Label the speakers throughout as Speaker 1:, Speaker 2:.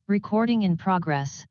Speaker 1: Recording in progress.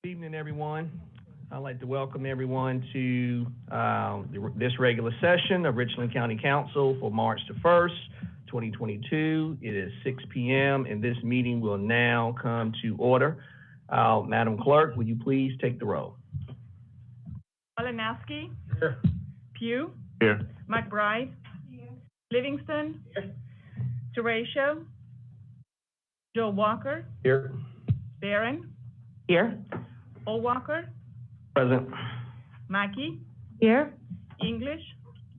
Speaker 2: Good evening, everyone. I'd like to welcome everyone to this regular session of Richland County Council for March the 1st, 2022. It is 6 p.m. and this meeting will now come to order. Madam Clerk, will you please take the roll?
Speaker 3: Malinowski.
Speaker 2: Here.
Speaker 3: Pugh.
Speaker 2: Here.
Speaker 3: McBride. Here. Livingston. Here. Teratio. Joe Walker.
Speaker 2: Here.
Speaker 3: Barron.
Speaker 4: Here.
Speaker 3: O'Walker.
Speaker 2: Present.
Speaker 3: Mackey.
Speaker 4: Here.
Speaker 3: English.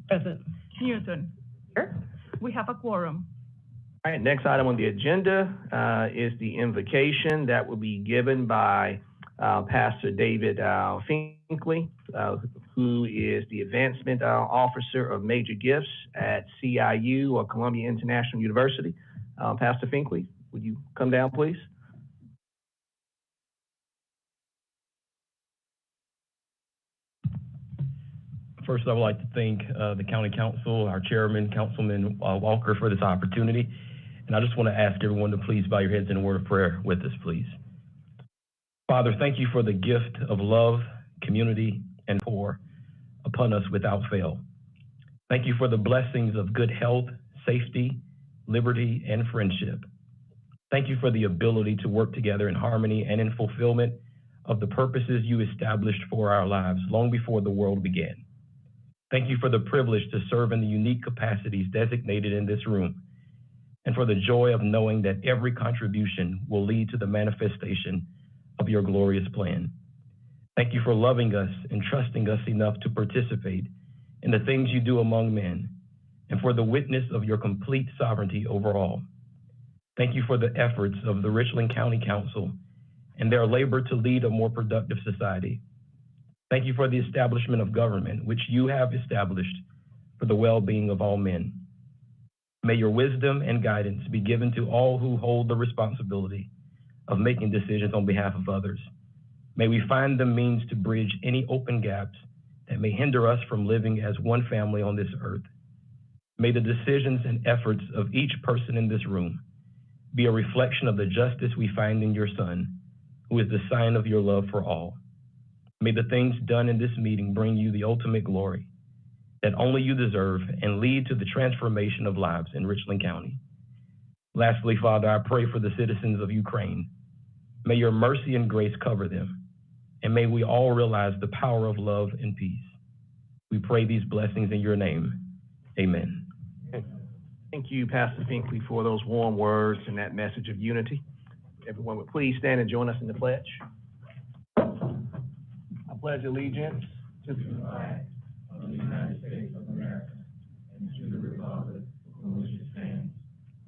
Speaker 4: Present.
Speaker 3: Newton.
Speaker 4: Here.
Speaker 3: We have a quorum.
Speaker 2: All right, next item on the agenda is the invocation that will be given by Pastor David Finkley, who is the Advancement Officer of Major Gifts at CIU, or Columbia International University. Pastor Finkley, would you come down, please?
Speaker 5: First, I would like to thank the County Council, our Chairman, Councilman Walker, for this opportunity. And I just want to ask everyone to please bow your heads in a word of prayer with us, please. Father, thank you for the gift of love, community, and pour upon us without fail. Thank you for the blessings of good health, safety, liberty, and friendship. Thank you for the ability to work together in harmony and in fulfillment of the purposes you established for our lives long before the world began. Thank you for the privilege to serve in the unique capacities designated in this room, and for the joy of knowing that every contribution will lead to the manifestation of your glorious plan. Thank you for loving us and trusting us enough to participate in the things you do among men, and for the witness of your complete sovereignty over all. Thank you for the efforts of the Richland County Council and their labor to lead a more productive society. Thank you for the establishment of government, which you have established for the well-being of all men. May your wisdom and guidance be given to all who hold the responsibility of making decisions on behalf of others. May we find the means to bridge any open gaps that may hinder us from living as one family on this earth. May the decisions and efforts of each person in this room be a reflection of the justice we find in your Son, who is the sign of your love for all. May the things done in this meeting bring you the ultimate glory that only you deserve and lead to the transformation of lives in Richland County. Lastly, Father, I pray for the citizens of Ukraine. May your mercy and grace cover them, and may we all realize the power of love and peace. We pray these blessings in your name. Amen.
Speaker 2: Thank you, Pastor Finkley, for those warm words and that message of unity. Everyone would please stand and join us in the pledge. I pledge allegiance to the flag of the United States of America and to the republic for which it stands,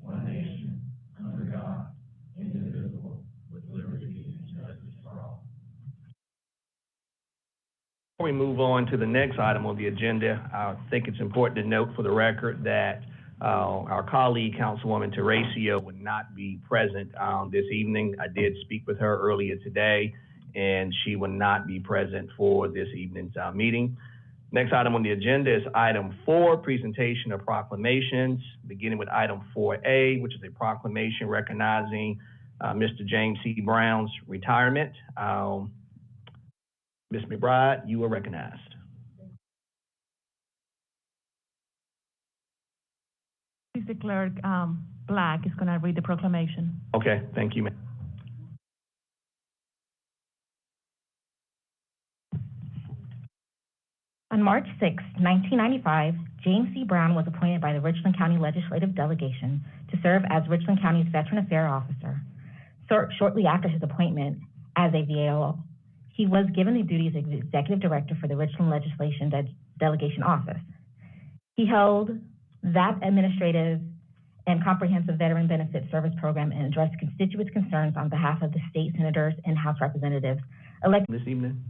Speaker 2: one nation, under God, indivisible, with liberty and justice for all. Before we move on to the next item on the agenda, I think it's important to note for the record that our colleague, Councilwoman Teratio, would not be present this evening. I did speak with her earlier today, and she will not be present for this evening's meeting. Next item on the agenda is item 4, presentation of proclamations, beginning with item 4A, which is a proclamation recognizing Mr. James C. Brown's retirement. Ms. McBride, you are recognized.
Speaker 3: Mr. Clerk, Black is going to read the proclamation.
Speaker 2: Okay, thank you, ma'am.
Speaker 4: On March 6, 1995, James C. Brown was appointed by the Richland County Legislative Delegation to serve as Richland County's Veteran Affairs Officer. Shortly after his appointment as a VAO, he was given the duties of Executive Director for the Richland Legislation Delegation Office. He held that administrative and comprehensive veteran benefit service program and addressed constituents' concerns on behalf of the state senators and House representatives elected
Speaker 2: This evening?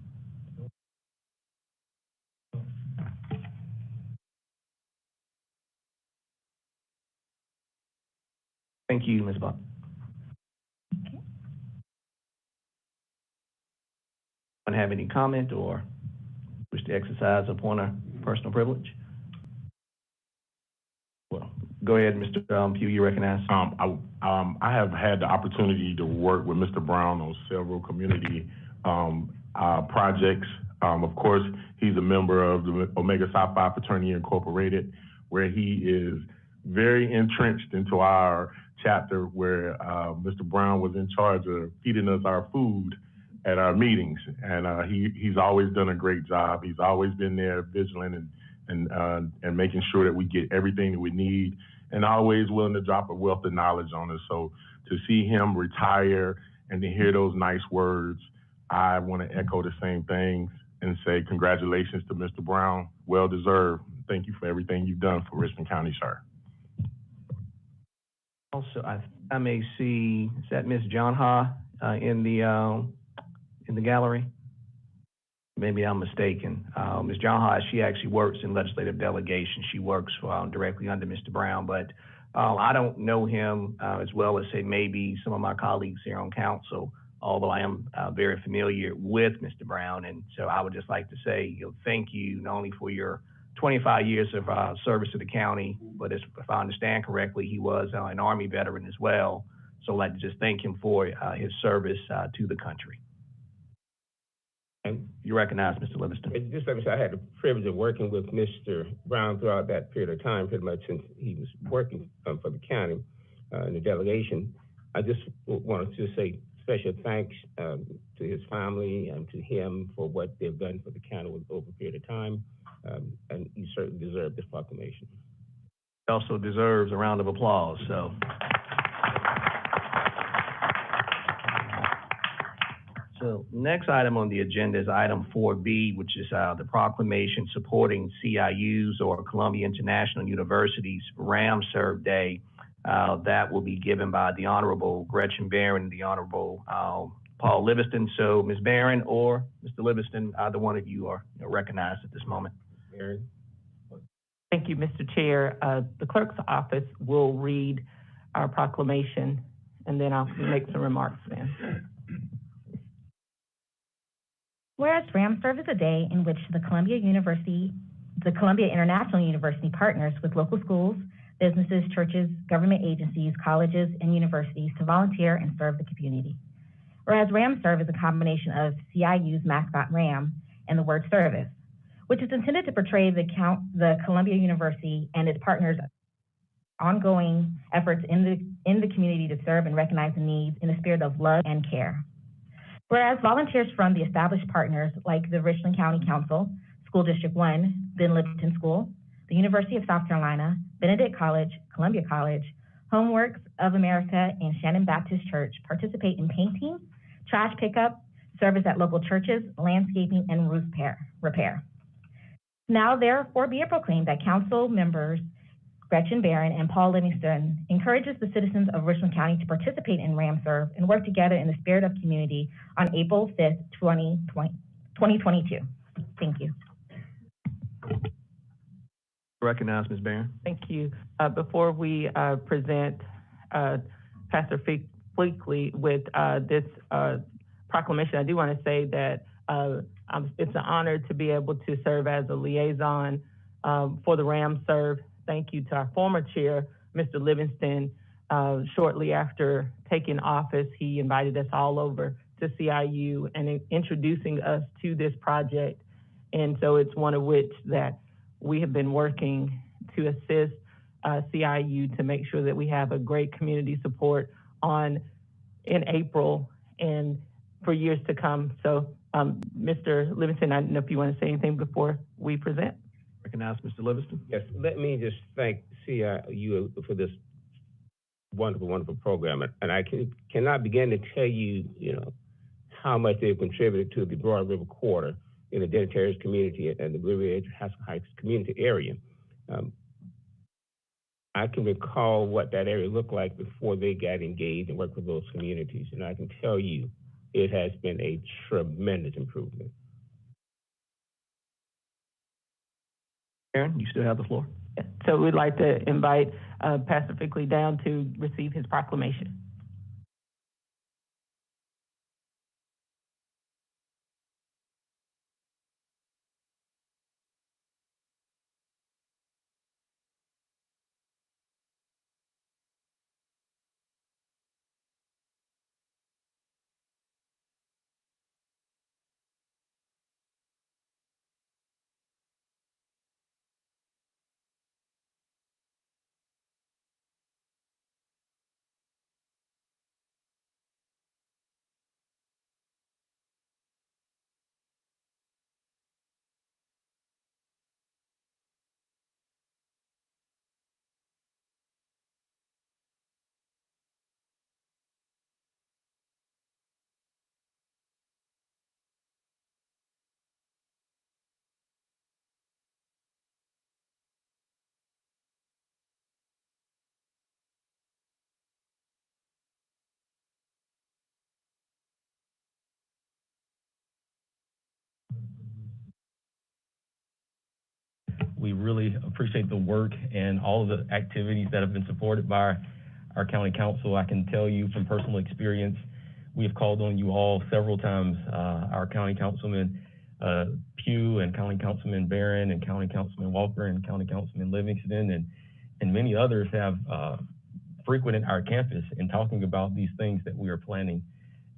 Speaker 2: Thank you, Ms. Buck. Anyone have any comment or wish to exercise a point of personal privilege? Well, go ahead, Mr. Pugh, you recognize.
Speaker 6: I have had the opportunity to work with Mr. Brown on several community projects. Of course, he's a member of the Omega Psi Phi Fraternity Incorporated, where he is very entrenched into our chapter, where Mr. Brown was in charge of feeding us our food at our meetings, and he's always done a great job. He's always been there, vigilant and making sure that we get everything that we need, and always willing to drop a wealth of knowledge on us. So to see him retire and to hear those nice words, I want to echo the same things and say congratulations to Mr. Brown. Well deserved. Thank you for everything you've done for Richland County, sir.
Speaker 2: Also, I may see, is that Ms. John Ha in the gallery? Maybe I'm mistaken. Ms. John Ha, she actually works in legislative delegation. She works directly under Mr. Brown, but I don't know him as well as, say, maybe some of my colleagues here on council, although I am very familiar with Mr. Brown. And so I would just like to say, thank you not only for your 25 years of service to the county, but if I understand correctly, he was an Army veteran as well. So I'd like to just thank him for his service to the country.
Speaker 7: And
Speaker 2: you recognize Mr. Livingston.
Speaker 7: Just let me say, I had the privilege of working with Mr. Brown throughout that period of time, pretty much since he was working for the county in the delegation. I just wanted to say special thanks to his family and to him for what they've done for the county over a period of time. And you certainly deserve this proclamation.
Speaker 2: He also deserves a round of applause. So. So next item on the agenda is item 4B, which is the proclamation supporting CIU's or Columbia International University's RAMServe Day. That will be given by the Honorable Gretchen Barron and the Honorable Paul Livingston. So Ms. Barron or Mr. Livingston, either one of you are recognized at this moment.
Speaker 7: Barron.
Speaker 8: Thank you, Mr. Chair. The clerk's office will read our proclamation, and then I'll make some remarks then.
Speaker 4: Whereas RAMServe is a day in which the Columbia International University partners with local schools, businesses, churches, government agencies, colleges, and universities to volunteer and serve the community. Whereas RAMServe is a combination of CIU's mascot RAM and the word service, which is intended to portray the Columbia University and its partners' ongoing efforts in the community to serve and recognize the needs in a spirit of love and care. Whereas volunteers from the established partners like the Richland County Council, School District 1, Ben Lipton School, the University of South Carolina, Benedict College, Columbia College, Homeworks of America, and Shannon Baptist Church participate in painting, trash pickup, service at local churches, landscaping, and roof repair. Now therefore be it proclaimed that council members Gretchen Barron and Paul Livingston encourages the citizens of Richland County to participate in RAMServe and work together in the spirit of community on April 5th, 2022. Thank you.
Speaker 2: Recognize Ms. Barron.
Speaker 8: Thank you. Before we present Pastor Fleekley with this proclamation, I do want to say that it's an honor to be able to serve as a liaison for the RAMServe. Thank you to our former chair, Mr. Livingston. Shortly after taking office, he invited us all over to CIU and introducing us to this project. And so it's one of which that we have been working to assist CIU to make sure that we have a great community support in April and for years to come. So, Mr. Livingston, I don't know if you want to say anything before we present.
Speaker 2: Recognize Mr. Livingston.
Speaker 7: Yes, let me just thank CIU for this wonderful, wonderful program. And I cannot begin to tell you, how much they've contributed to the Broad River Quarter in the Denton Terrace community and the Blue Ridge Haskell Heights community area. I can recall what that area looked like before they got engaged and worked with those communities. And I can tell you, it has been a tremendous improvement.
Speaker 2: Aaron, you still have the floor.
Speaker 8: So we'd like to invite Pastor Fickley down to receive his proclamation.
Speaker 5: We really appreciate the work and all of the activities that have been supported by our county council. I can tell you from personal experience, we have called on you all several times. Our county councilman Pugh and county councilman Barron and county councilman Walker and county councilman Livingston and many others have frequented our campus in talking about these things that we are planning.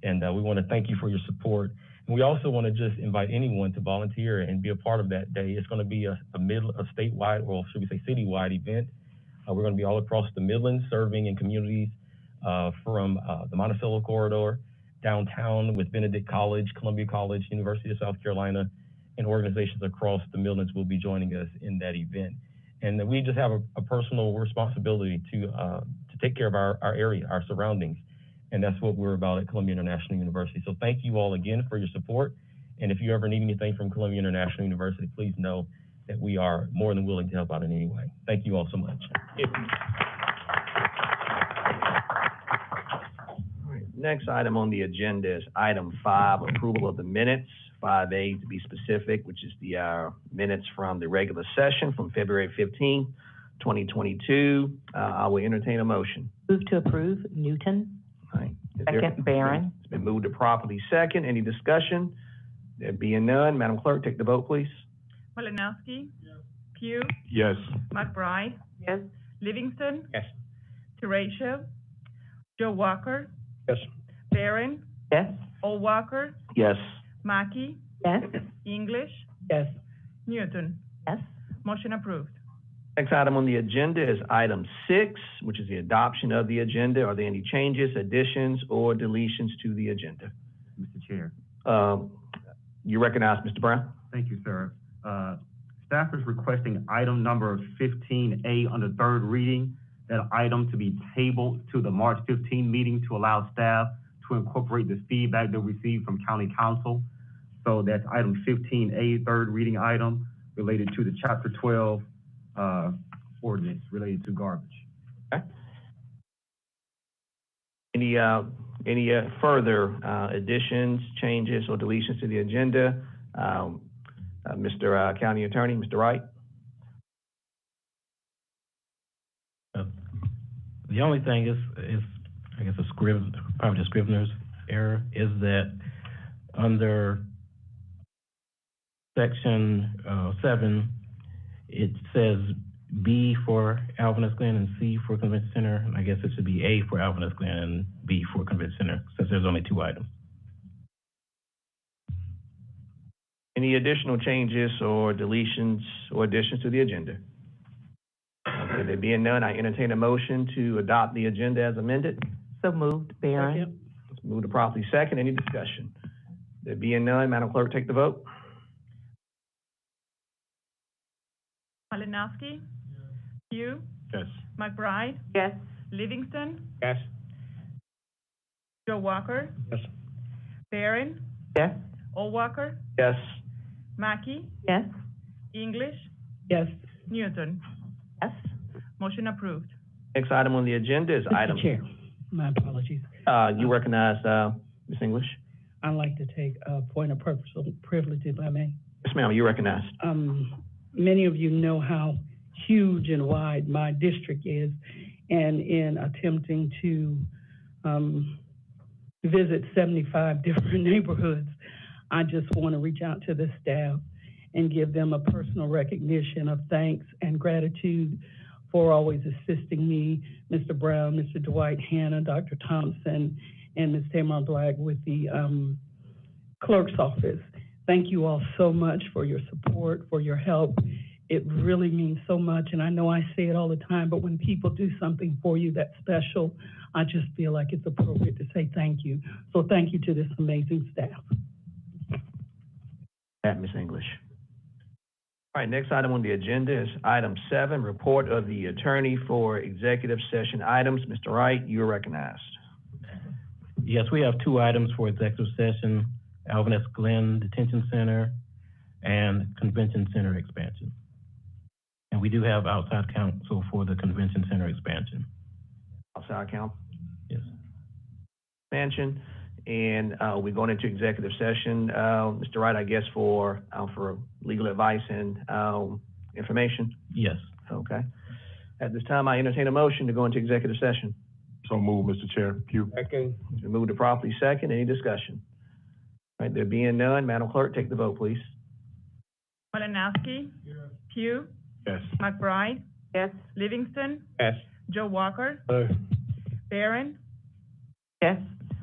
Speaker 5: And we want to thank you for your support. And we also want to just invite anyone to volunteer and be a part of that day. It's going to be a statewide, or should we say citywide event. We're going to be all across the Midlands, serving in communities from the Monticello corridor, downtown with Benedict College, Columbia College, University of South Carolina, and organizations across the Midlands will be joining us in that event. And we just have a personal responsibility to take care of our area, our surroundings. And that's what we're about at Columbia International University. So thank you all again for your support. And if you ever need anything from Columbia International University, please know that we are more than willing to help out in any way. Thank you all so much.
Speaker 2: All right, next item on the agenda is item 5, approval of the minutes, 5A to be specific, which is the minutes from the regular session from February 15, 2022. I will entertain a motion.
Speaker 9: Move to approve. Newton.
Speaker 2: All right.
Speaker 8: Second, Barron.
Speaker 2: It's been moved to properly second. Any discussion? There being none, Madam Clerk, take the vote, please.
Speaker 3: Malinowski. Yes. Pugh.
Speaker 6: Yes.
Speaker 3: McBride.
Speaker 8: Yes.
Speaker 3: Livingston.
Speaker 7: Yes.
Speaker 3: Teratio. Joe Walker.
Speaker 7: Yes.
Speaker 3: Barron.
Speaker 8: Yes.
Speaker 3: Walker.
Speaker 2: Yes.
Speaker 3: Mackey.
Speaker 9: Yes.
Speaker 3: English.
Speaker 8: Yes.
Speaker 3: Newton.
Speaker 9: Yes.
Speaker 3: Motion approved.
Speaker 2: Next item on the agenda is item 6, which is the adoption of the agenda. Are there any changes, additions, or deletions to the agenda?
Speaker 10: Mr. Chair.
Speaker 2: You recognize Mr. Brown?
Speaker 10: Thank you, sir. Staff is requesting item number 15A under third reading, that item to be tabled to the March 15 meeting to allow staff to incorporate the feedback they received from county council. So that's item 15A, third reading item related to the chapter 12 ordinance related to garbage.
Speaker 2: Okay. Any further additions, changes, or deletions to the agenda? Mr. County Attorney, Mr. Wright?
Speaker 11: The only thing is I guess probably a Scrivener's error, is that under section 7, it says B for Alvin S. Glenn and C for Convention Center. I guess it should be A for Alvin S. Glenn and B for Convention Center, since there's only 2 items.
Speaker 2: Any additional changes or deletions or additions to the agenda? There there being none, I entertain a motion to adopt the agenda as amended.
Speaker 8: So moved, Barron.
Speaker 2: Let's move to properly second. Any discussion? There being none, Madam Clerk, take the vote.
Speaker 3: Malinowski. Pugh.
Speaker 6: Yes.
Speaker 3: McBride.
Speaker 8: Yes.
Speaker 3: Livingston.
Speaker 7: Yes.
Speaker 3: Joe Walker.
Speaker 6: Yes.
Speaker 3: Barron.
Speaker 8: Yes.
Speaker 3: O'Walker.
Speaker 2: Yes.
Speaker 3: Mackey.
Speaker 8: Yes.
Speaker 3: English.
Speaker 9: Yes.
Speaker 3: Newton.
Speaker 8: Yes.
Speaker 3: Motion approved.
Speaker 2: Next item on the agenda is item.
Speaker 9: Mr. Chair, my apologies.
Speaker 2: You recognize, Ms. English?
Speaker 9: I'd like to take a point of personal privilege, if I may.
Speaker 2: Yes, ma'am, you recognized.
Speaker 9: Many of you know how huge and wide my district is, and in attempting to visit 75 different neighborhoods, I just want to reach out to the staff and give them a personal recognition of thanks and gratitude for always assisting me, Mr. Brown, Mr. Dwight Hanna, Dr. Thompson, and Ms. Tamar Black with the clerk's office. Thank you all so much for your support, for your help. It really means so much, and I know I say it all the time, but when people do something for you that's special, I just feel like it's appropriate to say thank you. So thank you to this amazing staff.
Speaker 2: Ms. English. All right, next item on the agenda is item 7, report of the attorney for executive session items. Mr. Wright, you are recognized.
Speaker 11: Yes, we have 2 items for executive session, Alvin S. Glenn Detention Center and Convention Center expansion. And we do have outside counsel for the Convention Center expansion.
Speaker 2: Outside counsel?
Speaker 11: Yes.
Speaker 2: Expansion, and we're going into executive session. Mr. Wright, I guess for legal advice and information?
Speaker 11: Yes.
Speaker 2: Okay. At this time, I entertain a motion to go into executive session.
Speaker 6: So move, Mr. Chair. Pugh.
Speaker 7: Second.
Speaker 2: To move to properly second. Any discussion? All right, there being none, Madam Clerk, take the vote, please.
Speaker 3: Malinowski. Pugh.
Speaker 6: Yes.
Speaker 3: McBride.
Speaker 8: Yes.
Speaker 3: Livingston.
Speaker 7: Yes.
Speaker 3: Joe Walker. Barron.
Speaker 8: Yes.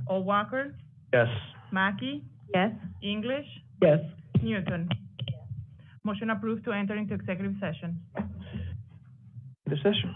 Speaker 3: O'Walker.
Speaker 2: Yes.
Speaker 3: Mackey.
Speaker 8: Yes.
Speaker 3: English.
Speaker 9: Yes.
Speaker 3: Newton. Motion approved to enter into executive session.
Speaker 2: The session.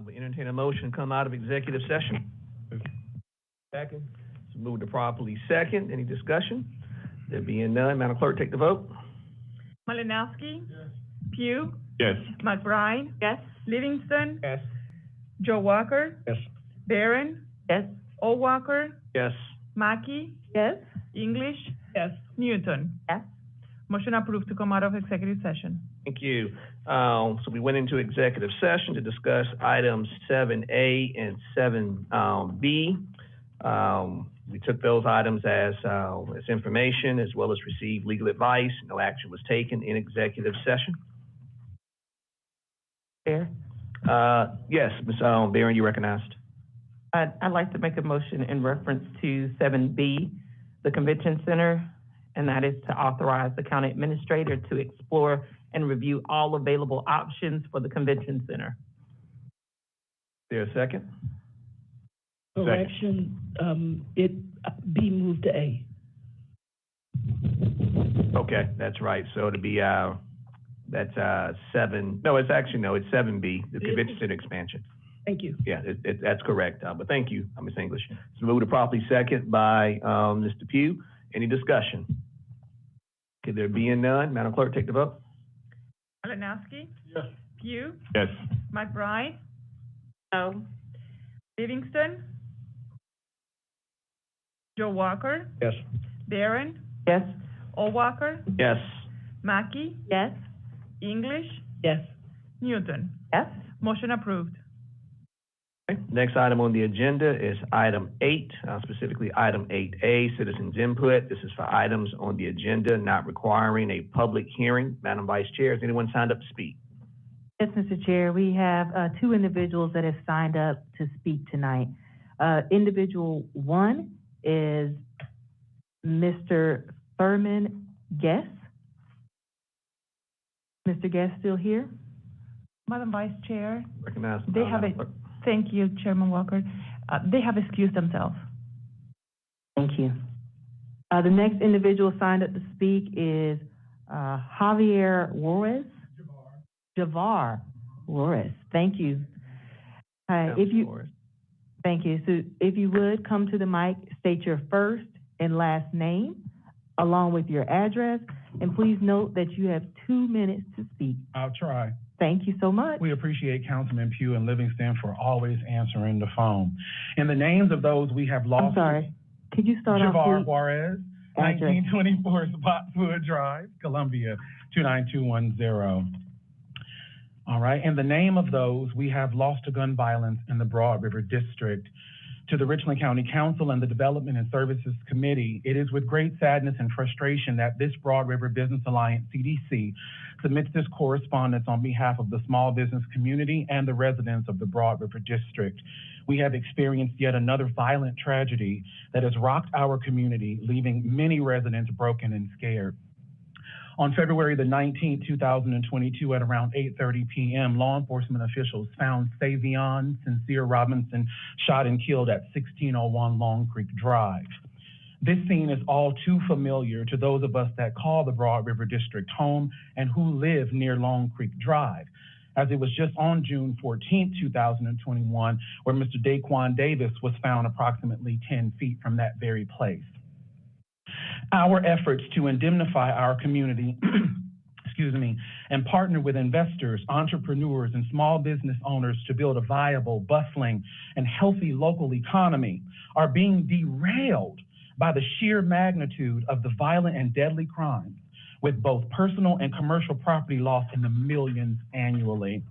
Speaker 2: We entertain a motion to come out of executive session.
Speaker 7: Second.
Speaker 2: So move to properly second. Any discussion? There being none, Madam Clerk, take the vote.
Speaker 3: Malinowski. Yes. Pugh.
Speaker 6: Yes.
Speaker 3: McBride.
Speaker 8: Yes.
Speaker 3: Livingston.
Speaker 7: Yes.
Speaker 3: Joe Walker.
Speaker 7: Yes.
Speaker 3: Barron.
Speaker 8: Yes.
Speaker 3: O'Walker.
Speaker 2: Yes.
Speaker 3: Mackey.
Speaker 8: Yes.
Speaker 3: English.
Speaker 9: Yes.
Speaker 3: Newton.
Speaker 8: Yes.
Speaker 3: Motion approved to come out of executive session.
Speaker 2: Thank you. So we went into executive session to discuss items 7A and 7B. We took those items as information as well as received legal advice. No action was taken in executive session.
Speaker 8: Chair,
Speaker 2: Yes, Ms. Barron, you recognized.
Speaker 8: I'd like to make a motion in reference to 7B, the Convention Center, and that is to authorize the county administrator to explore and review all available options for the Convention Center.
Speaker 2: Is there a second?
Speaker 9: Correction, it be moved to A.
Speaker 2: Okay, that's right. So it'll be, that's 7, no, it's actually, no, it's 7B, the Convention Center expansion.
Speaker 9: Thank you.
Speaker 2: Yeah, that's correct. But thank you, Ms. English. So moved to properly second by Mr. Pugh. Any discussion? Could there be none? Madam Clerk, take the vote.
Speaker 3: Malinowski.
Speaker 10: Yes.
Speaker 3: Pugh.
Speaker 6: Yes.
Speaker 3: McBride.
Speaker 8: No.
Speaker 3: Livingston. Joe Walker.
Speaker 7: Yes.
Speaker 3: Barron.
Speaker 8: Yes.
Speaker 3: O'Walker.
Speaker 2: Yes.
Speaker 3: Mackey.
Speaker 8: Yes.
Speaker 3: English.
Speaker 9: Yes.
Speaker 3: Newton.
Speaker 8: Yes.
Speaker 3: Motion approved.
Speaker 2: Okay. Next item on the agenda is item 8, specifically item 8A, citizens input. This is for items on the agenda not requiring a public hearing. Madam Vice Chair, has anyone signed up to speak?
Speaker 12: Yes, Mr. Chair, we have 2 individuals that have signed up to speak tonight. Individual 1 is Mr. Furman Guest. Mr. Guest still here?
Speaker 3: Madam Vice Chair,
Speaker 2: Recognize.
Speaker 3: they have
Speaker 2: Madam
Speaker 3: a,
Speaker 2: Clerk.
Speaker 3: thank you, Chairman Walker. They have excused themselves.
Speaker 12: Thank you. The next individual signed up to speak is Javier Juarez. Javar Juarez. Thank you. Thank you. So if you would come to the mic, state your first and last name along with your address, and please note that you have 2 minutes to speak.
Speaker 13: I'll try.
Speaker 12: Thank you so much.
Speaker 13: We appreciate Councilman Pugh and Livingston for always answering the phone. In the names of those we have lost.
Speaker 12: I'm sorry. Could you start off,
Speaker 13: Javar
Speaker 12: please?
Speaker 13: Juarez,
Speaker 12: Address.
Speaker 13: 1924 Spotswood Drive, Columbia, 29210. All right. In the name of those we have lost to gun violence in the Broad River District, to the Richland County Council and the Development and Services Committee, it is with great sadness and frustration that this Broad River Business Alliance, CDC, submits this correspondence on behalf of the small business community and the residents of the Broad River District. We have experienced yet another violent tragedy that has rocked our community, leaving many residents broken and scared. On February the 19th, 2022, at around 8:30 p.m., law enforcement officials found Savion Sincere Robinson shot and killed at 1601 Long Creek Drive. This scene is all too familiar to those of us that call the Broad River District home and who live near Long Creek Drive, as it was just on June 14th, 2021, where Mr. Daquan Davis was found approximately 10 feet from that very place. Our efforts to indemnify our community, and partner with investors, entrepreneurs, and small business owners to build a viable, bustling, and healthy local economy are being derailed by the sheer magnitude of the violent and deadly crimes, with both personal and commercial property loss in the millions annually.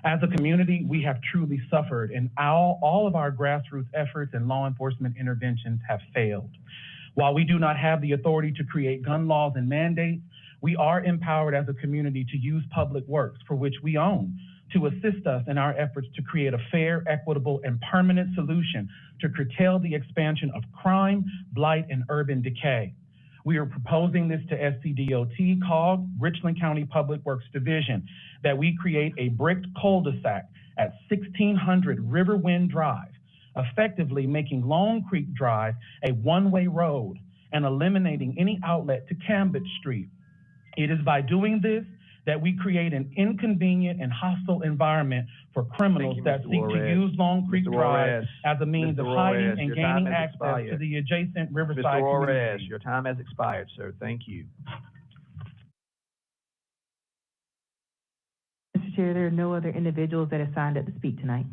Speaker 13: As a community, we have truly suffered, and all of our grassroots efforts and law enforcement interventions have failed. While we do not have the authority to create gun laws and mandates, we are empowered as a community to use public works, for which we own, to assist us in our efforts to create a fair, equitable, and permanent solution to curtail the expansion of crime, blight, and urban decay. We are proposing this to SCDOT, COG, Richland County Public Works Division, that we create a bricked cul-de-sac at 1600 Riverwind Drive, effectively making Long Creek Drive a one-way road and eliminating any outlet to Cambridge Street. It is by doing this that we create an inconvenient and hostile environment for criminals that seek to use Long Creek Drive as a means of hiding and gaining access to the adjacent Riverside community.
Speaker 2: Your time has expired, sir. Thank you.
Speaker 12: Mr. Chair, there are no other individuals that have signed up to speak tonight.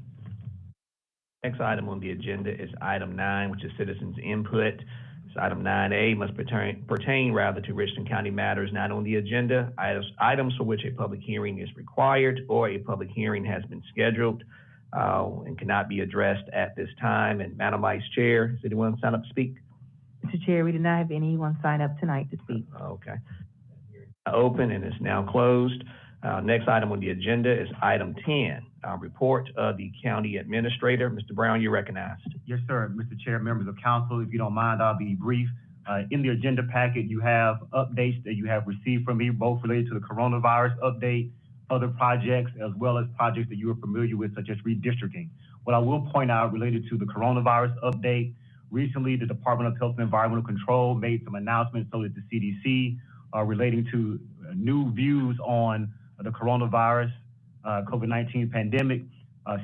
Speaker 2: Next item on the agenda is item 9, which is citizens' input. This item 9A must pertain to Richland County matters not on the agenda, items for which a public hearing is required or a public hearing has been scheduled and cannot be addressed at this time. And Madam Vice Chair, does anyone sign up to speak?
Speaker 12: Mr. Chair, we did not have anyone sign up tonight to speak.
Speaker 2: Okay. Open and is now closed. Next item on the agenda is item 10, report of the county administrator. Mr. Brown, you're recognized.
Speaker 10: Yes, sir. Mr. Chair, members of council, if you don't mind, I'll be brief. In the agenda packet, you have updates that you have received from me, both related to the coronavirus update, other projects, as well as projects that you are familiar with, such as redistricting. What I will point out related to the coronavirus update, recently the Department of Health and Environmental Control made some announcements so that the CDC relating to new views on the coronavirus, COVID-19 pandemic,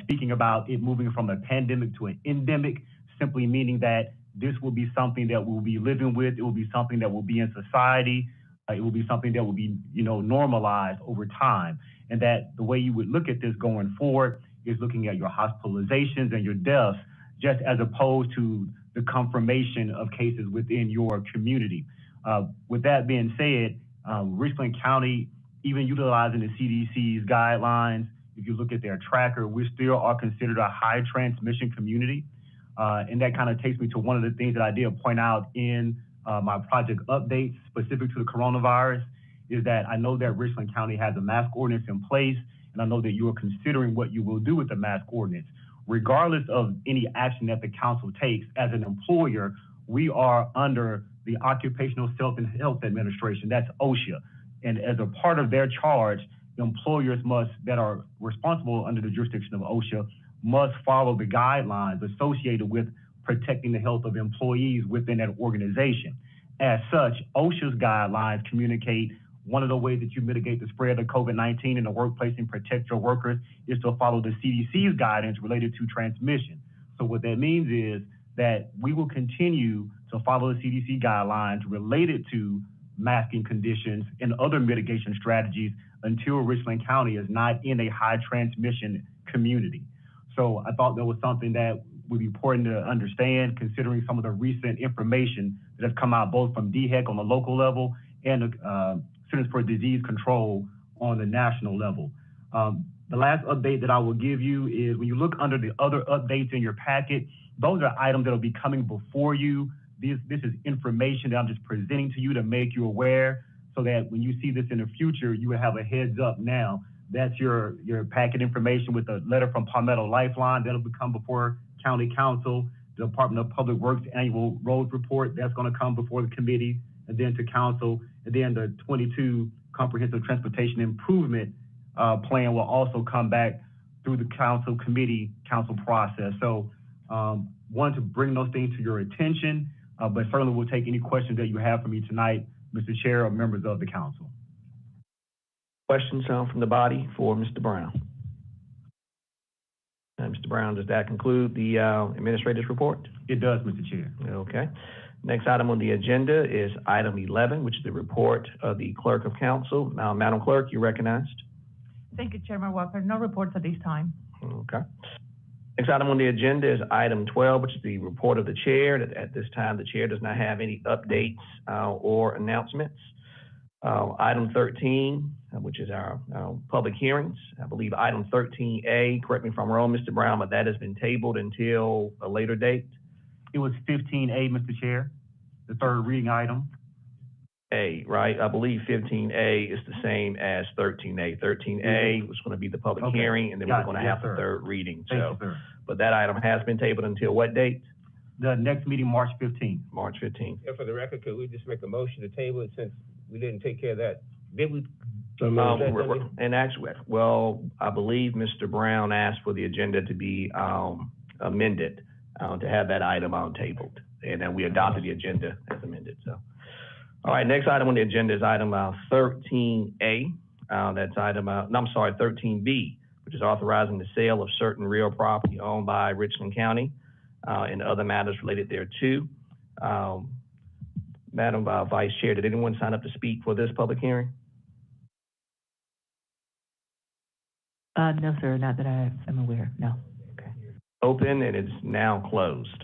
Speaker 10: speaking about it moving from a pandemic to an endemic, simply meaning that this will be something that we'll be living with. It will be something that will be in society. It will be something that will be, normalized over time. And that the way you would look at this going forward is looking at your hospitalizations and your deaths, just as opposed to the confirmation of cases within your community. With that being said, Richland County, even utilizing the CDC's guidelines, if you look at their tracker, we still are considered a high transmission community. And that kind of takes me to one of the things that I did point out in my project updates specific to the coronavirus, is that I know that Richland County has a mask ordinance in place, and I know that you are considering what you will do with the mask ordinance. Regardless of any action that the council takes, as an employer, we are under the Occupational Health Administration, that's OSHA. And as a part of their charge, employers that are responsible under the jurisdiction of OSHA must follow the guidelines associated with protecting the health of employees within that organization. As such, OSHA's guidelines communicate one of the ways that you mitigate the spread of COVID-19 in the workplace and protect your workers is to follow the CDC's guidance related to transmission. So what that means is that we will continue to follow the CDC guidelines related to masking conditions and other mitigation strategies until Richland County is not in a high transmission community. So I thought that was something that would be important to understand, considering some of the recent information that has come out both from DHEC on the local level and the Centers for Disease Control on the national level. The last update that I will give you is when you look under the other updates in your packet, those are items that will be coming before you. This is information that I'm just presenting to you to make you aware so that when you see this in the future, you will have a heads up now. That's your packet information with a letter from Palmetto Lifeline. That'll come before County Council, the Department of Public Works annual roads report. That's going to come before the committee and then to council. And then the 22 Comprehensive Transportation Improvement Plan will also come back through the council committee, council process. So wanted to bring those things to your attention, but certainly we'll take any questions that you have for me tonight, Mr. Chair or members of the council.
Speaker 2: Questions from the body for Mr. Brown? Mr. Brown, does that conclude the administrator's report?
Speaker 10: It does, Mr. Chair.
Speaker 2: Okay. Next item on the agenda is item 11, which is the report of the clerk of council. Now, Madam Clerk, you're recognized.
Speaker 3: Thank you, Chairman Walker. No reports at this time.
Speaker 2: Okay. Next item on the agenda is item 12, which is the report of the chair. At this time, the chair does not have any updates or announcements. Item 13, which is our public hearings. I believe item 13A, correct me if I'm wrong, Mr. Brown, but that has been tabled until a later date.
Speaker 10: It was 15A, Mr. Chair, the third reading item.
Speaker 2: A, right? I believe 15A is the same as 13A. 13A was going to be the public hearing, and then we're going to have the third reading.
Speaker 10: Thank you, sir.
Speaker 2: But that item has been tabled until what date?
Speaker 10: The next meeting, March 15th.
Speaker 2: March 15th.
Speaker 7: Yeah, for the record, could we just make a motion to table it since we didn't take care of that? Did we?
Speaker 2: And actually, well, I believe Mr. Brown asked for the agenda to be amended to have that item tabled. And then we adopted the agenda as amended, so. All right, next item on the agenda is item 13A. That's item, 13B, which is authorizing the sale of certain real property owned by Richland County and other matters related thereto. Madam Vice Chair, did anyone sign up to speak for this public hearing?
Speaker 12: No, sir, not that I am aware, no.
Speaker 2: Okay. Open, and it's now closed.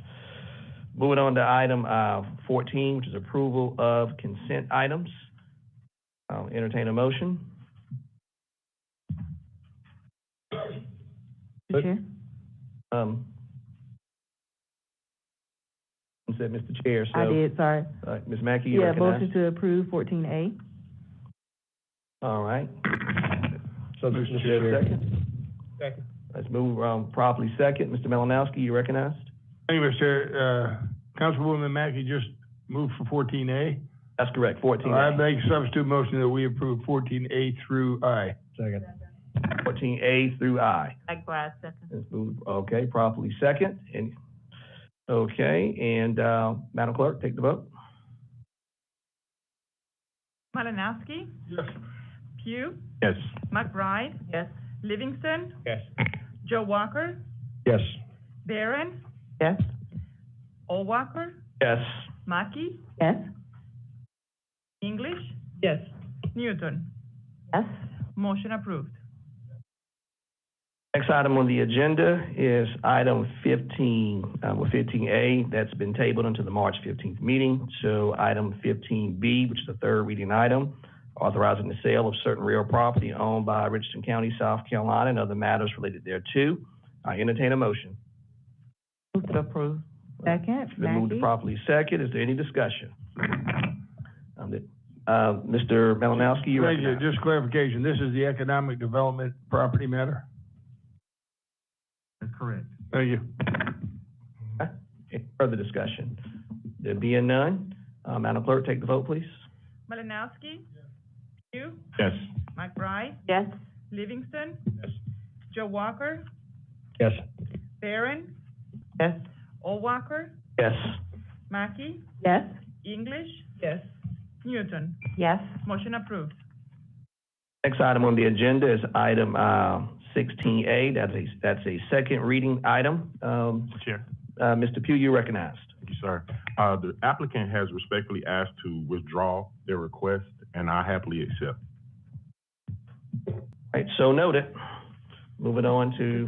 Speaker 2: Moving on to item 14, which is approval of consent items. I'll entertain a motion.
Speaker 12: Mr. Chair?
Speaker 2: Said Mr. Chair, so.
Speaker 12: I did, sorry.
Speaker 2: Ms. Mackey, you
Speaker 12: Yeah,
Speaker 2: recognize?
Speaker 12: motion to approve 14A.
Speaker 2: All right.
Speaker 5: So, Mr. Chair.
Speaker 2: Second.
Speaker 7: Second.
Speaker 2: Let's move properly second. Mr. Malinowski, you recognized?
Speaker 14: Thank you, Mr. Chair. Councilwoman Mackey just moved for 14A.
Speaker 2: That's correct, 14A.
Speaker 14: I make a substitute motion that we approve 14A through I.
Speaker 5: Second.
Speaker 2: 14A through I.
Speaker 3: McBride, second.
Speaker 2: Let's move, okay, properly second. And Madam Clerk, take the vote.
Speaker 3: Malinowski,
Speaker 14: Yes.
Speaker 3: Pugh,
Speaker 6: Yes.
Speaker 3: McBride,
Speaker 12: Yes.
Speaker 3: Livingston,
Speaker 7: Yes.
Speaker 3: Joe Walker,
Speaker 5: Yes.
Speaker 3: Barron,
Speaker 12: Yes.
Speaker 3: O'Walker,
Speaker 2: Yes.
Speaker 3: Mackey,
Speaker 12: Yes.
Speaker 3: English,
Speaker 9: Yes.
Speaker 3: Newton.
Speaker 12: Yes.
Speaker 3: Motion approved.
Speaker 2: Next item on the agenda is item 15A. That's been tabled until the March 15th meeting. So item 15B, which is the third reading item, authorizing the sale of certain real property owned by Richardson County, South Carolina, and other matters related thereto. I entertain a motion.
Speaker 12: Move to approve. Second,
Speaker 2: Been moved to
Speaker 12: Mackey.
Speaker 2: properly second. Is there any discussion? Mr. Malinowski, you
Speaker 14: Thank you.
Speaker 2: recognize.
Speaker 14: Just clarification, this is the economic development property matter?
Speaker 10: That's correct.
Speaker 14: Thank you.
Speaker 2: Any further discussion? There being none, Madam Clerk, take the vote, please.
Speaker 3: Malinowski, Pugh,
Speaker 6: Yes.
Speaker 3: McBride,
Speaker 12: Yes.
Speaker 3: Livingston,
Speaker 7: Yes.
Speaker 3: Joe Walker,
Speaker 5: Yes.
Speaker 3: Barron,
Speaker 12: Yes.
Speaker 3: O'Walker,
Speaker 2: Yes.
Speaker 3: Mackey,
Speaker 12: Yes.
Speaker 3: English,
Speaker 9: Yes.
Speaker 3: Newton.
Speaker 12: Yes.
Speaker 3: Motion approved.
Speaker 2: Next item on the agenda is item 16A. That's a second reading item.
Speaker 6: Chair.
Speaker 2: Mr. Pugh, you recognized.
Speaker 6: Thank you, sir. The applicant has respectfully asked to withdraw their request, and I happily accept.
Speaker 2: All right, so noted. Moving on to,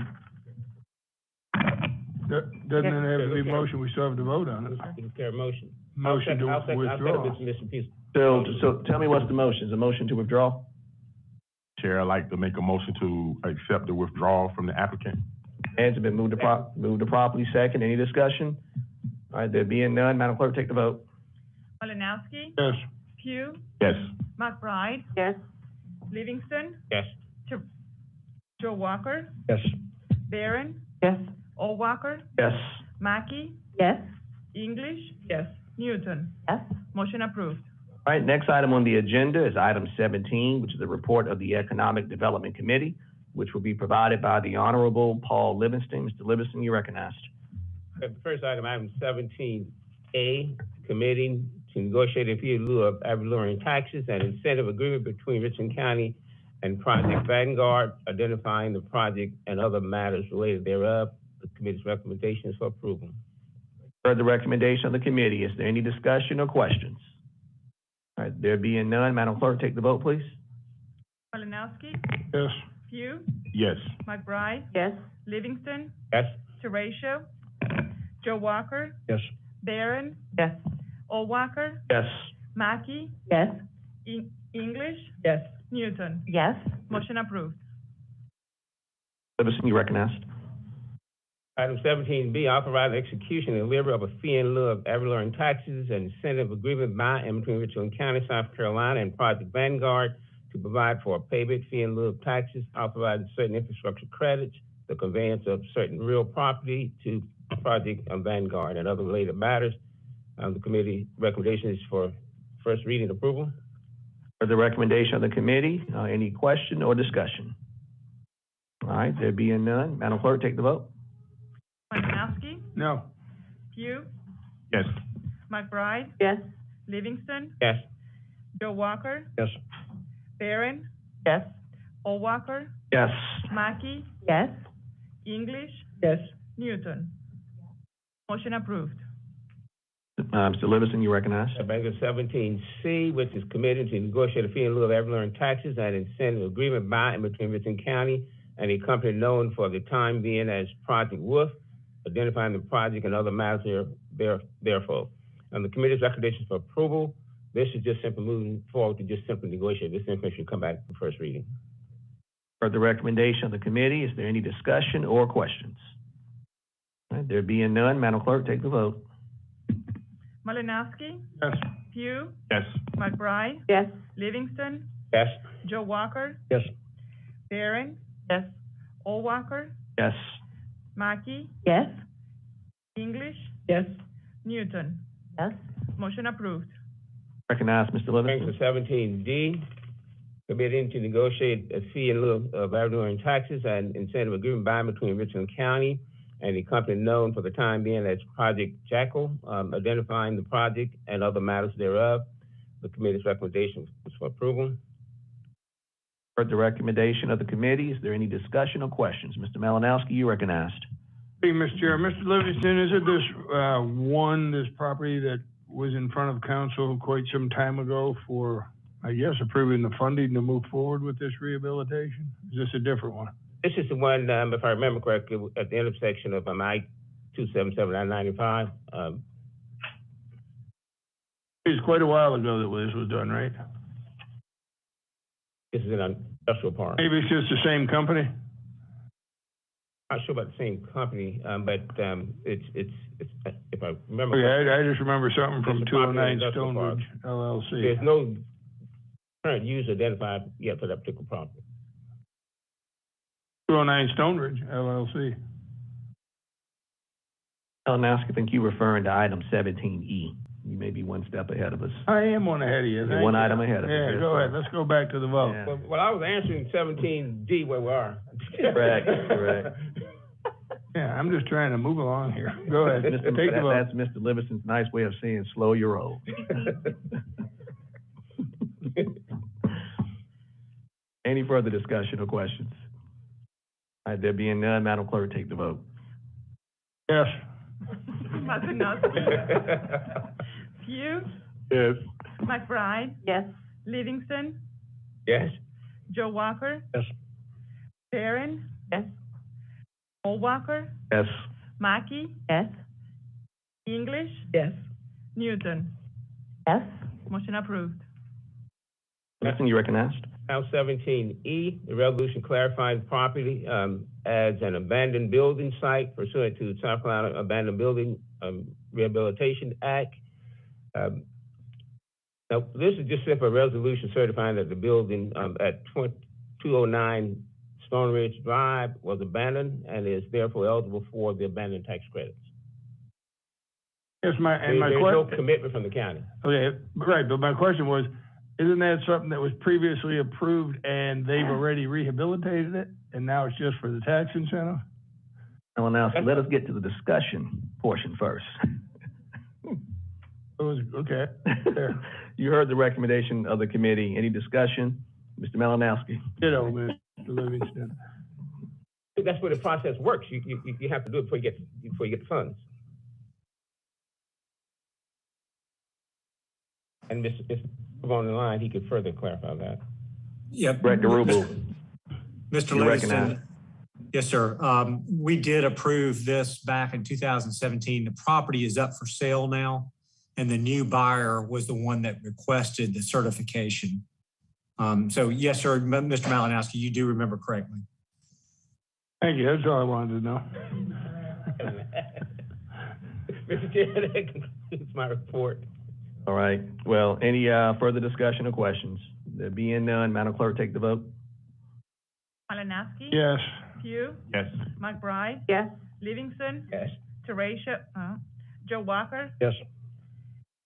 Speaker 14: Doesn't it have to be motion, we still have to vote on it?
Speaker 7: I can carry a motion.
Speaker 14: Motion to
Speaker 7: I'll second
Speaker 14: withdraw.
Speaker 7: Mr. Peace.
Speaker 2: so tell me what's the motion? Is the motion to withdraw?
Speaker 6: Chair, I'd like to make a motion to accept the withdrawal from the applicant.
Speaker 2: Hands have been moved to properly second. Any discussion? All right, there being none, Madam Clerk, take the vote.
Speaker 3: Malinowski,
Speaker 14: Yes.
Speaker 3: Pugh,
Speaker 6: Yes.
Speaker 3: McBride,
Speaker 12: Yes.
Speaker 3: Livingston,
Speaker 7: Yes.
Speaker 3: Joe Walker,
Speaker 5: Yes.
Speaker 3: Barron,
Speaker 12: Yes.
Speaker 3: O'Walker,
Speaker 2: Yes.
Speaker 3: Mackey,
Speaker 12: Yes.
Speaker 3: English,
Speaker 9: Yes.
Speaker 3: Newton.
Speaker 12: Yes.
Speaker 3: Motion approved.
Speaker 2: All right, next item on the agenda is item 17, which is a report of the Economic Development Committee, which will be provided by the Honorable Paul Livingston. Mr. Livingston, you recognized.
Speaker 7: The first item 17A, committing to negotiate a fee in lieu of ad valorem taxes and incentive agreement between Richland County and Project Vanguard, identifying the project and other matters related thereof. The committee's recommendations for approval.
Speaker 2: Heard the recommendation of the committee. Is there any discussion or questions? All right, there being none, Madam Clerk, take the vote, please.
Speaker 3: Malinowski,
Speaker 14: Yes.
Speaker 3: Pugh,
Speaker 6: Yes.
Speaker 3: McBride,
Speaker 12: Yes.
Speaker 3: Livingston,
Speaker 7: Yes.
Speaker 3: Teratio, Joe Walker,
Speaker 5: Yes.
Speaker 3: Barron,
Speaker 12: Yes.
Speaker 3: O'Walker,
Speaker 2: Yes.
Speaker 3: Mackey,
Speaker 12: Yes.
Speaker 3: English,
Speaker 9: Yes.
Speaker 3: Newton.
Speaker 12: Yes.
Speaker 3: Motion approved.
Speaker 2: Livingston, you recognized.
Speaker 7: Item 17B, authorize execution and delivery of a fee in lieu of ad valorem taxes and incentive agreement by and between Richland County, South Carolina, and Project Vanguard to provide for a payment fee in lieu of taxes, authorizing certain infrastructure credits, the conveyance of certain real property to Project Vanguard, and other related matters. The committee recommendation is for first reading approval.
Speaker 2: For the recommendation of the committee, any question or discussion? All right, there being none, Madam Clerk, take the vote.
Speaker 3: Malinowski,
Speaker 14: No.
Speaker 3: Pugh,
Speaker 6: Yes.
Speaker 3: McBride,
Speaker 12: Yes.
Speaker 3: Livingston,
Speaker 7: Yes.
Speaker 3: Joe Walker,
Speaker 6: Yes.
Speaker 3: Barron,
Speaker 8: Yes.
Speaker 3: O'Walker,
Speaker 2: Yes.
Speaker 3: Mackey,
Speaker 12: Yes.
Speaker 3: English,
Speaker 9: Yes.
Speaker 3: Newton. Motion approved.
Speaker 2: Mr. Livingston, you recognize?
Speaker 7: That brings us 17C, which is committed to negotiate a fee in lieu of ad valorem taxes and incentive agreement by and between Richland County and a company known for the time being as Project Wolf, identifying the project and other matters therefore. And the committee's recommendations for approval, this is just simply moving forward to just simply negotiate. This information should come back for first reading.
Speaker 2: For the recommendation of the committee, is there any discussion or questions? All right, there being none, Madam Clerk, take the vote.
Speaker 3: Malinowski,
Speaker 14: Yes.
Speaker 3: Pugh,
Speaker 6: Yes.
Speaker 3: McBride,
Speaker 12: Yes.
Speaker 3: Livingston,
Speaker 7: Yes.
Speaker 3: Joe Walker,
Speaker 6: Yes.
Speaker 3: Barron,
Speaker 8: Yes.
Speaker 3: O'Walker,
Speaker 2: Yes.
Speaker 3: Mackey,
Speaker 12: Yes.
Speaker 3: English,
Speaker 9: Yes.
Speaker 3: Newton.
Speaker 12: Yes.
Speaker 3: Motion approved.
Speaker 2: Recognize Mr.
Speaker 7: Brings
Speaker 2: Livingston.
Speaker 7: us 17D, committing to negotiate a fee in lieu of ad valorem taxes and incentive agreement by and between Richland County and a company known for the time being as Project Jackal, identifying the project and other matters thereof. The committee's recommendation is for approval.
Speaker 2: For the recommendation of the committee, is there any discussion or questions? Mr. Malinowski, you recognized.
Speaker 14: Hey, Mr. Chair, Mr. Livingston, is it this property that was in front of council quite some time ago for, I guess, approving the funding to move forward with this rehabilitation? Is this a different one?
Speaker 7: This is the one, if I remember correctly, at the intersection of I-277 and I-95.
Speaker 14: It was quite a while ago that this was done, right?
Speaker 7: This is in an industrial park.
Speaker 14: Maybe it's just the same company?
Speaker 7: Not sure about the same company, but it's if I remember.
Speaker 14: Okay, I just remember something from
Speaker 7: It's a popular
Speaker 14: 209
Speaker 7: industrial park.
Speaker 14: Stonebridge LLC.
Speaker 7: There's no current use identified yet for that particular property.
Speaker 14: 209 Stonebridge LLC.
Speaker 2: Malinowski, I think you're referring to item 17E. You may be one step ahead of us.
Speaker 14: I am one ahead of you.
Speaker 2: You're
Speaker 14: Thank
Speaker 2: one
Speaker 14: you.
Speaker 2: item ahead of us.
Speaker 14: Yeah,
Speaker 2: Yes,
Speaker 14: go
Speaker 2: sir.
Speaker 14: ahead. Let's go back to the vote.
Speaker 2: Yeah.
Speaker 7: Well, I was answering 17D where we are.
Speaker 2: Correct, correct.
Speaker 14: Yeah, I'm just trying to move along here. Go ahead. Take the vote.
Speaker 2: That's Mr. Livingston's nice way of saying slow your roll. Any further discussion or questions? All right, there being none, Madam Clerk, take the vote.
Speaker 14: Yes.
Speaker 3: Malinowski, Pugh,
Speaker 6: Yes.
Speaker 3: McBride,
Speaker 12: Yes.
Speaker 3: Livingston,
Speaker 7: Yes.
Speaker 3: Joe Walker,
Speaker 6: Yes.
Speaker 3: Barron,
Speaker 8: Yes.
Speaker 3: O'Walker,
Speaker 2: Yes.
Speaker 3: Mackey,
Speaker 12: Yes.
Speaker 3: English,
Speaker 9: Yes.
Speaker 3: Newton.
Speaker 12: Yes.
Speaker 3: Motion approved.
Speaker 2: Livingston, you recognized.
Speaker 7: Now 17E, the resolution clarifying property as an abandoned building site pursuant to the South Carolina Abandoned Building Rehabilitation Act. Now, this is just simply a resolution certifying that the building at 209 Stone Ridge Drive was abandoned and is therefore eligible for the abandoned tax credits.
Speaker 14: Yes,
Speaker 7: There's no commitment from the county.
Speaker 14: Okay, right, but my question was, isn't that something that was previously approved and they've already rehabilitated it, and now it's just for the tax incentive?
Speaker 2: Malinowski, let us get to the discussion portion first.
Speaker 14: Okay. There.
Speaker 2: You heard the recommendation of the committee. Any discussion? Mr. Malinowski.
Speaker 14: Ditto, Mr. Livingston.
Speaker 7: That's where the process works. You have to do it before you get the funds. And Mr. on the line, he could further clarify that.
Speaker 15: Yep.
Speaker 2: Director Rubel.
Speaker 15: Mr.
Speaker 2: You recognize.
Speaker 15: Livingston. Yes, sir. We did approve this back in 2017. The property is up for sale now, and the new buyer was the one that requested the certification. So yes, sir, Mr. Malinowski, you do remember correctly.
Speaker 14: Thank you, that's all I wanted to know.
Speaker 7: Mr. Chair, that concludes my report.
Speaker 2: All right. Well, any further discussion or questions? There being none, Madam Clerk, take the vote.
Speaker 3: Malinowski,
Speaker 14: Yes.
Speaker 3: Pugh,
Speaker 6: Yes.
Speaker 3: McBride,
Speaker 12: Yes.
Speaker 3: Livingston,
Speaker 7: Yes.
Speaker 3: Teresia, Joe Walker,
Speaker 6: Yes.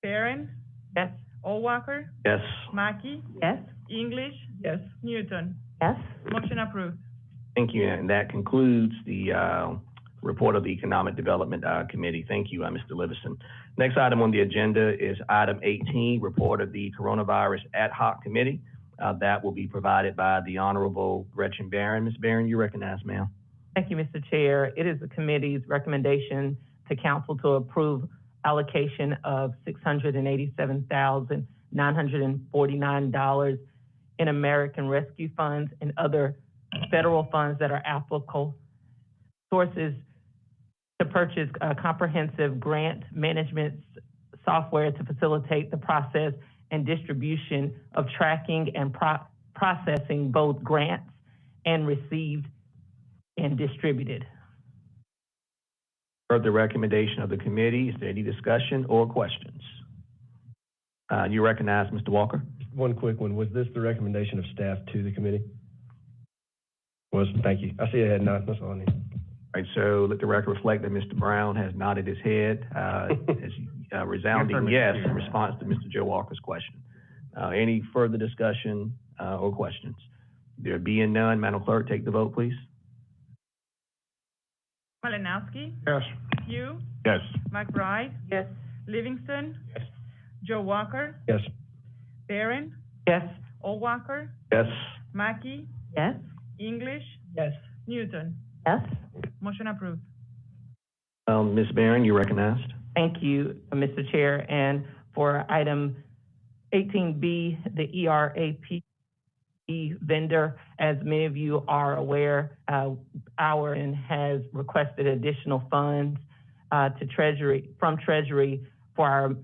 Speaker 3: Barron,
Speaker 8: Yes.
Speaker 3: O'Walker,
Speaker 2: Yes.
Speaker 3: Mackey,
Speaker 12: Yes.
Speaker 3: English,
Speaker 9: Yes.
Speaker 3: Newton.
Speaker 12: Yes.
Speaker 3: Motion approved.
Speaker 2: Thank you. And that concludes the report of the Economic Development Committee. Thank you, Mr. Livingston. Next item on the agenda is item 18, report of the Coronavirus Ad Hoc Committee. That will be provided by the Honorable Gretchen Barron. Ms. Barron, you recognize, ma'am.
Speaker 8: Thank you, Mr. Chair. It is the committee's recommendation to council to approve allocation of $687,949 in American Rescue Funds and other federal funds that are applicable sources to purchase a comprehensive grant management software to facilitate the process and distribution of tracking and processing both grants and received and distributed.
Speaker 2: Further recommendation of the committee. Is there any discussion or questions? You recognize Mr. Walker.
Speaker 5: One quick one. Was this the recommendation of staff to the committee? Thank you. I see it had not. That's all I need.
Speaker 2: All right, so let the record reflect that Mr. Brown has nodded his head as resounding yes in response to Mr. Joe Walker's question. Any further discussion or questions? There being none, Madam Clerk, take the vote, please.
Speaker 3: Malinowski.
Speaker 14: Yes.
Speaker 3: Pugh.
Speaker 6: Yes.
Speaker 3: McBride.
Speaker 8: Yes.
Speaker 3: Livingston.
Speaker 14: Yes.
Speaker 3: Joe Walker.
Speaker 5: Yes.
Speaker 3: Barron.
Speaker 8: Yes.
Speaker 3: O'Walker.
Speaker 2: Yes.
Speaker 3: Mackey.
Speaker 12: Yes.
Speaker 3: English.
Speaker 9: Yes.
Speaker 3: Newton.
Speaker 12: Yes.
Speaker 3: Motion approved.
Speaker 2: Ms. Barron, you recognized.
Speaker 8: Thank you, Mr. Chair. And for item 18B, the ERAP vendor, as many of you are aware, and has requested additional funds from Treasury for our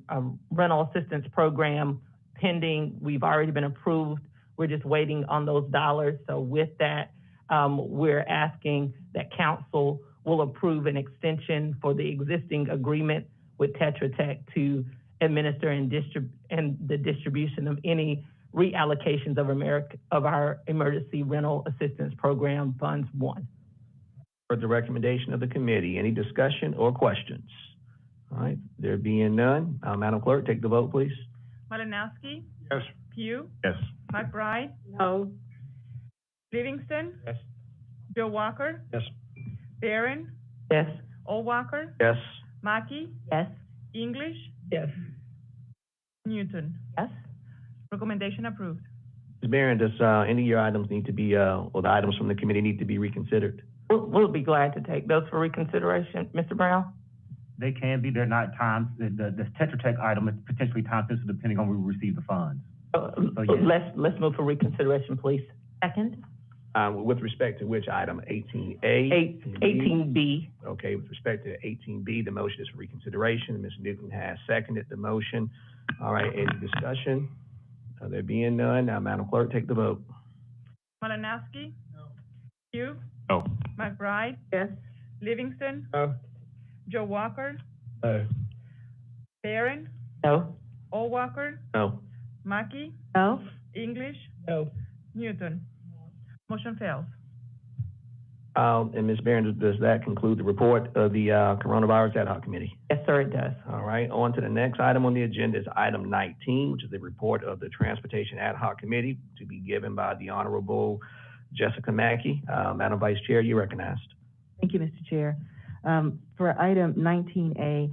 Speaker 8: rental assistance program pending. We've already been approved. We're just waiting on those dollars. So with that, we're asking that council will approve an extension for the existing agreement with Tetra Tech to administer and the distribution of any reallocations of our Emergency Rental Assistance Program Funds 1.
Speaker 2: For the recommendation of the committee, any discussion or questions? All right, there being none, Madam Clerk, take the vote, please.
Speaker 3: Malinowski.
Speaker 14: Yes.
Speaker 3: Pugh.
Speaker 6: Yes.
Speaker 3: McBride.
Speaker 8: No.
Speaker 3: Livingston.
Speaker 14: Yes.
Speaker 3: Joe Walker.
Speaker 14: Yes.
Speaker 3: Barron.
Speaker 8: Yes.
Speaker 3: O'Walker.
Speaker 2: Yes.
Speaker 3: Mackey.
Speaker 12: Yes.
Speaker 3: English.
Speaker 9: Yes.
Speaker 3: Newton.
Speaker 12: Yes.
Speaker 3: Recommendation approved.
Speaker 2: Ms. Barron, does any of your items need to be, or the items from the committee need to be reconsidered?
Speaker 8: We'll be glad to take those for reconsideration. Mr. Brown?
Speaker 10: They can be, they're not timed. The Tetra Tech item is potentially time sensitive depending on when we receive the funds. Yes.
Speaker 8: Let's move for reconsideration, please.
Speaker 12: Second.
Speaker 2: With respect to which item, 18A?
Speaker 8: 18B.
Speaker 2: Okay, with respect to 18B, the motion is for reconsideration. Ms. Newton has seconded the motion. All right, any discussion? There being none, Madam Clerk, take the vote.
Speaker 3: Malinowski. No. Pugh.
Speaker 6: No.
Speaker 3: McBride.
Speaker 8: Yes.
Speaker 3: Livingston.
Speaker 14: No.
Speaker 3: Joe Walker.
Speaker 5: No.
Speaker 3: Barron.
Speaker 8: No.
Speaker 3: O'Walker.
Speaker 2: No.
Speaker 3: Mackey.
Speaker 12: No.
Speaker 3: English.
Speaker 9: No.
Speaker 3: Newton. Motion fails.
Speaker 2: And Ms. Barron, does that conclude the report of the Coronavirus Ad Hoc Committee?
Speaker 8: Yes, sir, it does.
Speaker 2: All right, on to the next item on the agenda is item 19, which is the report of the Transportation Ad Hoc Committee to be given by the Honorable Jessica Mackey. Madam Vice Chair, you recognized.
Speaker 12: Thank you, Mr. Chair. For item 19A,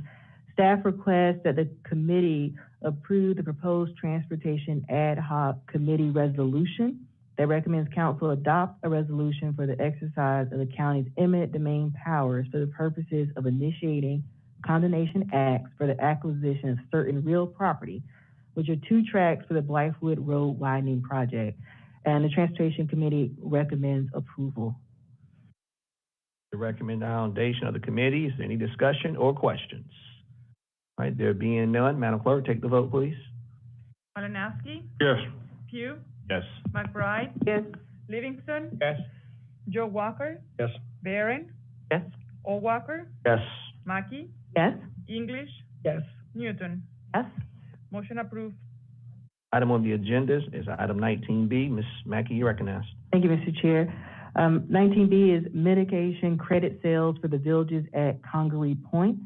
Speaker 12: staff requests that the committee approve the proposed Transportation Ad Hoc Committee resolution that recommends council adopt a resolution for the exercise of the county's eminent domain powers for the purposes of initiating condemnation acts for the acquisition of certain real property, which are 2 tracks for the Blythewood Road widening project. And the Transportation Committee recommends approval.
Speaker 2: The recommendation of the committee, is there any discussion or questions? All right, there being none, Madam Clerk, take the vote, please.
Speaker 3: Malinowski.
Speaker 14: Yes.
Speaker 3: Pugh.
Speaker 6: Yes.
Speaker 3: McBride.
Speaker 8: Yes.
Speaker 3: Livingston.
Speaker 14: Yes.
Speaker 3: Joe Walker.
Speaker 14: Yes.
Speaker 3: Barron.
Speaker 8: Yes.
Speaker 3: O'Walker.
Speaker 2: Yes.
Speaker 3: Mackey.
Speaker 12: Yes.
Speaker 3: English.
Speaker 9: Yes.
Speaker 3: Newton.
Speaker 12: Yes.
Speaker 3: Motion approved.
Speaker 2: Item on the agenda is item 19B. Ms. Mackey, you recognized.
Speaker 12: Thank you, Mr. Chair. 19B is mitigation credit sales for the villages at Congaree Point.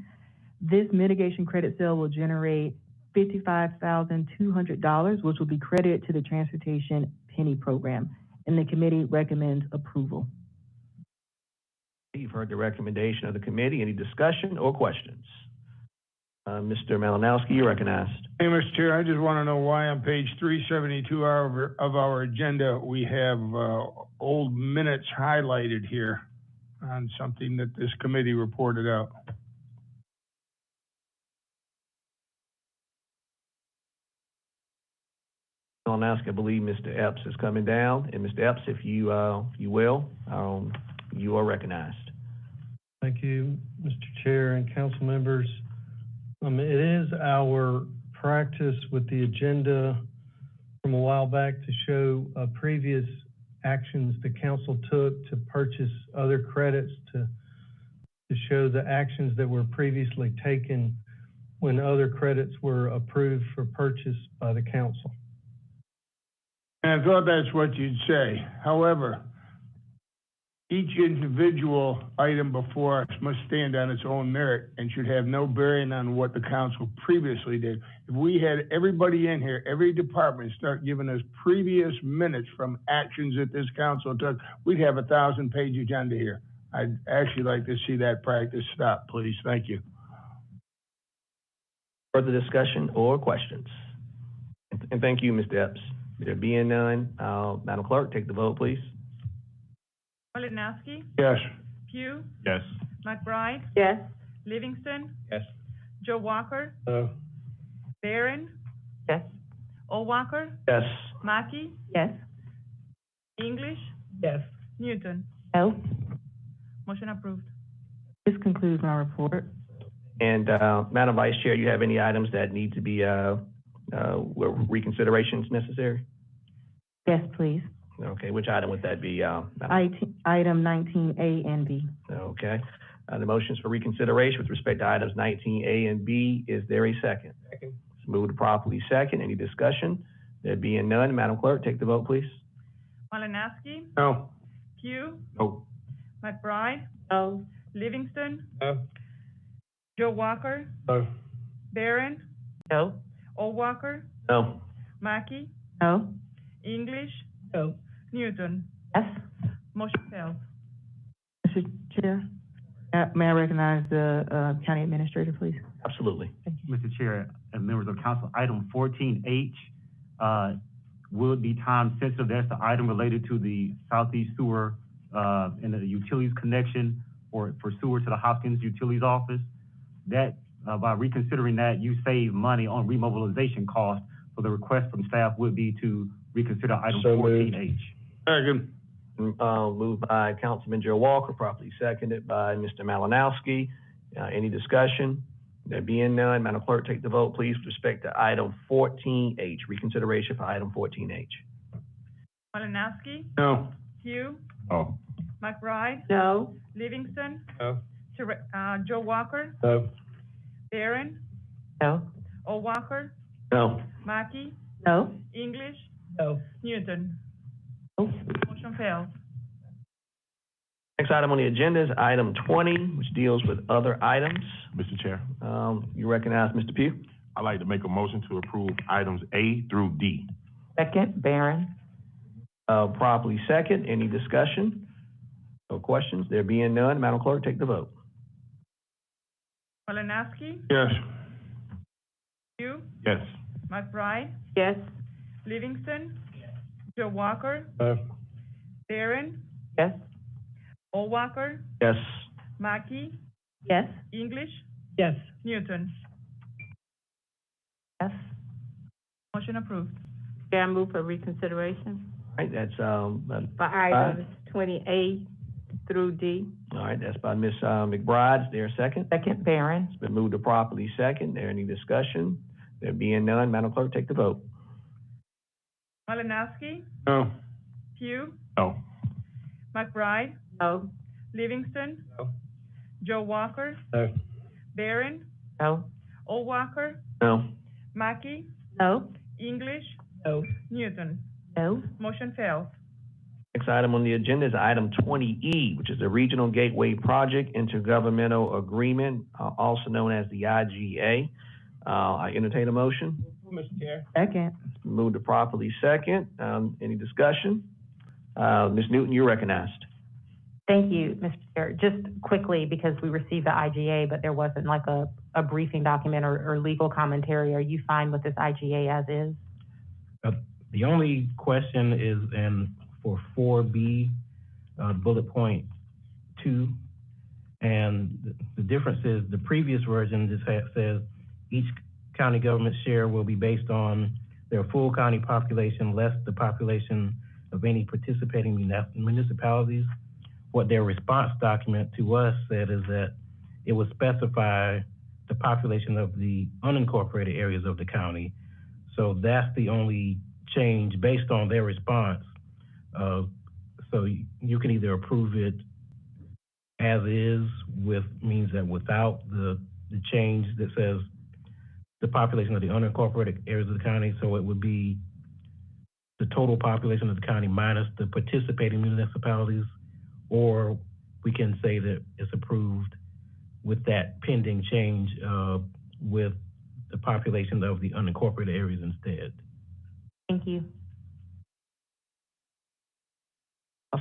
Speaker 12: This mitigation credit sale will generate $55,200, which will be credited to the Transportation Penny Program, and the committee recommends approval.
Speaker 2: You've heard the recommendation of the committee. Any discussion or questions? Mr. Malinowski, you're recognized.
Speaker 14: Hey, Mr. Chair, I just want to know why on page 372 of our agenda, we have old minutes highlighted here on something that this committee reported out.
Speaker 2: Malinowski, I believe Mr. Epps is coming down. And Mr. Epps, if you will, you are recognized.
Speaker 16: Thank you, Mr. Chair and council members. It is our practice with the agenda from a while back to show previous actions the council took to purchase other credits to show the actions that were previously taken when other credits were approved for purchase by the council.
Speaker 14: And I thought that's what you'd say. However, each individual item before us must stand on its own merit and should have no bearing on what the council previously did. If we had everybody in here, every department start giving us previous minutes from actions that this council took, we'd have a 1,000-page agenda here. I'd actually like to see that practice stop, please. Thank you.
Speaker 2: Further discussion or questions? And thank you, Mr. Epps. There being none, Madam Clerk, take the vote, please.
Speaker 3: Malinowski,
Speaker 14: Yes.
Speaker 3: Pugh,
Speaker 6: Yes.
Speaker 3: McBride,
Speaker 12: Yes.
Speaker 3: Livingston,
Speaker 5: Yes.
Speaker 3: Joe Walker,
Speaker 16: No.
Speaker 3: Barron,
Speaker 12: Yes.
Speaker 3: O'Walker,
Speaker 2: Yes.
Speaker 3: Mackey,
Speaker 12: Yes.
Speaker 3: English,
Speaker 9: Yes.
Speaker 3: Newton.
Speaker 12: No.
Speaker 3: Motion approved.
Speaker 12: This concludes my report.
Speaker 2: And Madam Vice Chair, you have any items that need to be where reconsideration is necessary?
Speaker 12: Yes, please.
Speaker 2: Okay, which item would that be?
Speaker 12: Item 19A and B.
Speaker 2: Okay. The motions for reconsideration with respect to items 19A and B, is there a second?
Speaker 5: Second.
Speaker 2: It's moved properly second. Any discussion? There being none, Madam Clerk, take the vote, please.
Speaker 3: Malinowski,
Speaker 14: No.
Speaker 3: Pugh,
Speaker 6: No.
Speaker 3: McBride,
Speaker 12: No.
Speaker 3: Livingston,
Speaker 5: No.
Speaker 3: Joe Walker,
Speaker 14: No.
Speaker 3: Barron,
Speaker 12: No.
Speaker 3: O'Walker,
Speaker 2: No.
Speaker 3: Mackey,
Speaker 12: No.
Speaker 3: English,
Speaker 9: No.
Speaker 3: Newton.
Speaker 12: Yes.
Speaker 3: Motion fails.
Speaker 12: Mr. Chair, may I recognize the county administrator, please?
Speaker 2: Absolutely.
Speaker 10: Mr. Chair and members of council, item 14H will be time sensitive. That's the item related to the Southeast Sewer and the utilities connection for sewer to the Hopkins Utilities Office. That, by reconsidering that, you save money on remobilization costs. So the request from staff would be to reconsider item 14H.
Speaker 14: Second.
Speaker 2: Moved by Councilman Joe Walker, properly seconded by Mr. Malinowski. Any discussion? There being none, Madam Clerk, take the vote, please, with respect to item 14H, reconsideration for item 14H.
Speaker 3: Malinowski,
Speaker 14: No.
Speaker 3: Pugh,
Speaker 6: Oh.
Speaker 3: McBride,
Speaker 12: No.
Speaker 3: Livingston,
Speaker 5: No.
Speaker 3: Joe Walker,
Speaker 14: No.
Speaker 3: Barron,
Speaker 12: No.
Speaker 3: O'Walker,
Speaker 2: No.
Speaker 3: Mackey,
Speaker 12: No.
Speaker 3: English,
Speaker 9: No.
Speaker 3: Newton.
Speaker 12: No.
Speaker 3: Motion fails.
Speaker 2: Next item on the agenda is item 20, which deals with other items.
Speaker 6: Mr. Chair,
Speaker 2: You recognize Mr. Pugh.
Speaker 6: I'd like to make a motion to approve items A through D.
Speaker 12: Second, Barron.
Speaker 2: Properly second. Any discussion or questions? There being none, Madam Clerk, take the vote.
Speaker 3: Malinowski,
Speaker 14: Yes.
Speaker 3: Pugh,
Speaker 6: Yes.
Speaker 3: McBride,
Speaker 12: Yes.
Speaker 3: Livingston, Joe Walker,
Speaker 14: No.
Speaker 3: Barron,
Speaker 12: Yes.
Speaker 3: O'Walker,
Speaker 2: Yes.
Speaker 3: Mackey,
Speaker 12: Yes.
Speaker 3: English,
Speaker 9: Yes.
Speaker 3: Newton.
Speaker 12: Yes.
Speaker 3: Motion approved.
Speaker 8: Chair, I move for reconsideration
Speaker 2: All right, that's,
Speaker 8: for items 20A through D.
Speaker 2: all right, that's by Ms. McBride. Is there a second?
Speaker 12: Second, Barron.
Speaker 2: It's been moved to properly second. There any discussion? There being none, Madam Clerk, take the vote.
Speaker 3: Malinowski,
Speaker 14: No.
Speaker 3: Pugh,
Speaker 6: No.
Speaker 3: McBride,
Speaker 12: No.
Speaker 3: Livingston,
Speaker 5: No.
Speaker 3: Joe Walker,
Speaker 14: No.
Speaker 3: Barron,
Speaker 12: No.
Speaker 3: O'Walker,
Speaker 2: No.
Speaker 3: Mackey,
Speaker 12: No.
Speaker 3: English,
Speaker 9: No.
Speaker 3: Newton.
Speaker 12: No.
Speaker 3: Motion fails.
Speaker 2: Next item on the agenda is item 20E, which is the Regional Gateway Project Intergovernmental Agreement, also known as the IGA. I entertain a motion.
Speaker 5: Mr. Chair.
Speaker 12: Second.
Speaker 2: Moved to properly second. Any discussion? Ms. Newton, you're recognized.
Speaker 12: Thank you, Mr. Chair. Just quickly, because we received the IGA, but there wasn't like a briefing document or legal commentary. Are you fine with this IGA as is?
Speaker 11: The only question is for 4B, bullet point 2. And the difference is the previous version just says each county government share will be based on their full county population less the population of any participating municipalities. What their response document to us said is that it would specify the population of the unincorporated areas of the county. So that's the only change based on their response. So you can either approve it as is, means that without the change that says the population of the unincorporated areas of the county. So it would be the total population of the county minus the participating municipalities, or we can say that it's approved with that pending change with the population of the unincorporated areas instead.
Speaker 12: Thank you.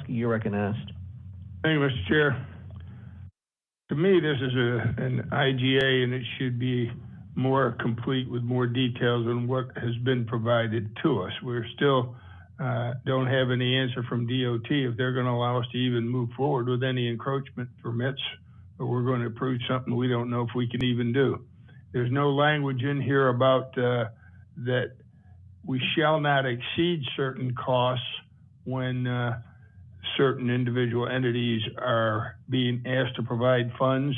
Speaker 2: You're recognized.
Speaker 14: Thank you, Mr. Chair. To me, this is an IGA, and it should be more complete with more details on what has been provided to us. We're still don't have any answer from DOT if they're going to allow us to even move forward with any encroachment permits, but we're going to approve something we don't know if we can even do. There's no language in here about that we shall not exceed certain costs when certain individual entities are being asked to provide funds.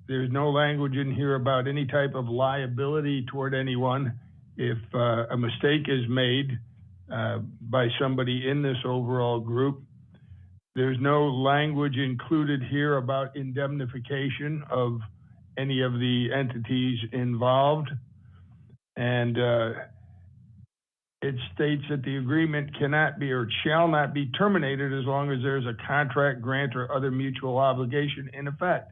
Speaker 14: There's no language in here about any type of liability toward anyone if a mistake is made by somebody in this overall group. There's no language included here about indemnification of any of the entities involved. And it states that the agreement cannot be or shall not be terminated as long as there's a contract, grant, or other mutual obligation in effect.